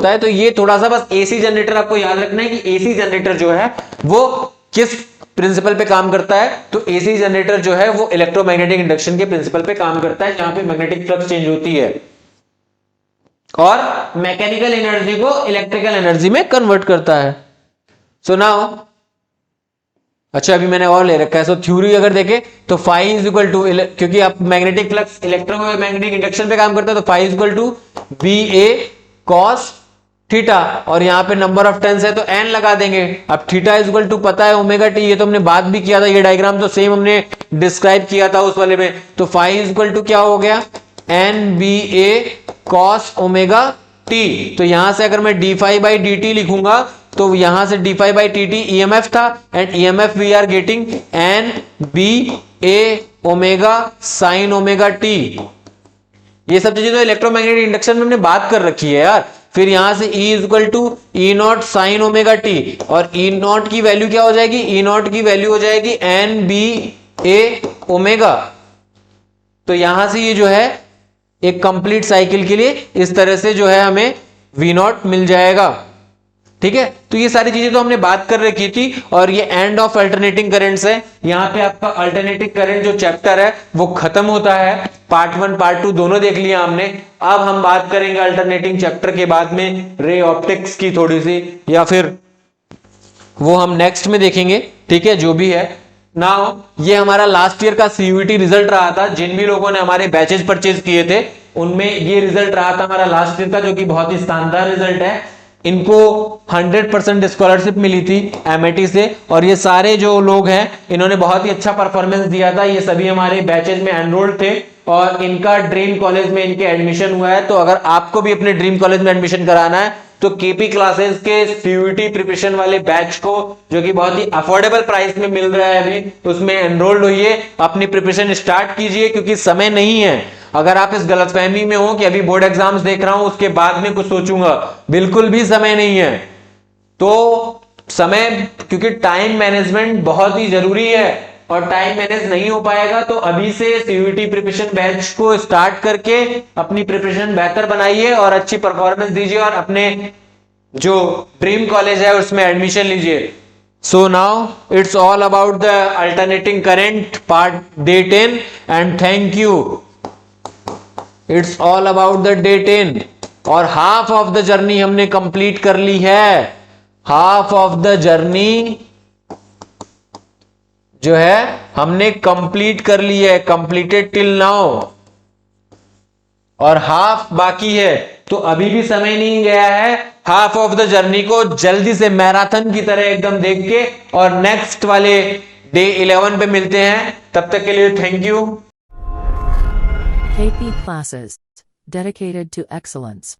है, तो ये थोड़ा सा बस एसी जनरेटर आपको याद रखना है कि एसी जनरेटर जो है वो किस प्रिंसिपल पे काम करता है। तो एसी जनरेटर जो है वो इलेक्ट्रोमैग्नेटिक इंडक्शन के प्रिंसिपल पे काम करता है, जहां पे मैग्नेटिक फ्लक्स चेंज होती है और मैकेनिकल एनर्जी को इलेक्ट्रिकल एनर्जी में कन्वर्ट करता है। सो नाउ अच्छा अभी मैंने और ले रखा है। सो थ्योरी अगर देखें तो फाई इज इक्वल टू, क्योंकि आप मैग्नेटिक फ्लक्स इलेक्ट्रोमैग्नेटिक इंडक्शन पे काम करता है, तो phi is equal to BA cos theta, और यहाँ पे नंबर ऑफ टर्न्स है तो n लगा देंगे। अब थीटा इज इक्वल टू पता है ओमेगा टी, ये तो हमने बात भी किया था, ये डायग्राम तो सेम हमने डिस्क्राइब किया था उस वाले में। तो फाई इज इक्वल टू क्या हो गया, NBA cos ओमेगा टी। तो यहां से अगर मैं d∅dt लिखूंगा तो यहां से d∅dt EMF था, and EMF we are getting NBA omega sine omega t. ये सब चीजें तो इलेक्ट्रोमैग्नेटिक इंडक्शन में हमने बात कर रखी है यार। फिर यहां से E is equal to E0 sine omega t, और E0 की वैल्यू क्या हो जाएगी, E0 की वैल्यू हो जाएगी NBA ओमेगा। तो यहां से ये जो है एक कंप्लीट साइकिल के लिए इस तरह से जो है हमें V0 मिल जाएगा। ठीक है, तो ये सारी चीजें तो हमने बात कर रखी थी, और ये एंड ऑफ अल्टरनेटिंग करंट्स है। यहाँ पे आपका अल्टरनेटिंग करंट जो चैप्टर है वो खत्म होता है। पार्ट 1 पार्ट 2 दोनों देख लिया हमने। अब हम बात करेंगे अल्टरनेटिंग चैप्टर के बाद में रे ऑप्टिक्स की थोड़ी सी, या फिर वो हम नेक्स्ट में देखेंगे। ठीक है, जो भी है। नाउ ये हमारा लास्ट ईयर का CUET रिजल्ट रहा था। जिन भी लोगों ने हमारे बैचेज परचेज किए थे उनमें ये रिजल्ट रहा था हमारा लास्ट ईयर का, जो कि बहुत ही शानदार रिजल्ट है। इनको 100% स्कॉलरशिप मिली थी MIT से, और ये सारे जो लोग हैं इन्होंने बहुत ही अच्छा परफॉर्मेंस दिया था। ये सभी हमारे बैचेज में एनरोल्ड थे और इनका ड्रीम कॉलेज में इनके एडमिशन हुआ है। तो अगर आपको भी अपने ड्रीम कॉलेज में एडमिशन कराना है तो KP क्लासेस के CUET प्रिपरेशन वाले बैच को, जो कि बहुत ही अफोर्डेबल प्राइस में मिल रहा है अभी, उसमें एनरोल्ड होइए, अपनी प्रिपरेशन स्टार्ट कीजिए, क्योंकि समय नहीं है। अगर आप इस गलतफहमी में हो कि अभी बोर्ड एग्जाम्स देख रहा हूं उसके बाद में कुछ सोचूंगा, बिल्कुल भी समय नहीं है। तो समय, क्योंकि टाइम मैनेजमेंट बहुत ही जरूरी है और टाइम मैनेज नहीं हो पाएगा तो अभी से सीयूईटी प्रिपरेशन बैच को स्टार्ट करके अपनी प्रिपरेशन बेहतर बनाइए और अच्छी परफॉर्मेंस दीजिए और अपने जो ड्रीम कॉलेज है उसमें एडमिशन लीजिए। So now it's all about the alternating current part day 10 and thank you. It's all about the day 10 और हाफ ऑफ द जर्नी हमने कंप्लीट कर ली है। हाफ ऑफ द जर्नी जो है हमने कंप्लीट कर ली है, कंप्लीटेड टिल नाउ, और हाफ बाकी है। तो अभी भी समय नहीं गया है। हाफ ऑफ द जर्नी को जल्दी से मैराथन की तरह एकदम देख के और नेक्स्ट वाले डे 11 पे मिलते हैं। तब तक के लिए thank you. KP Classes, dedicated to excellence.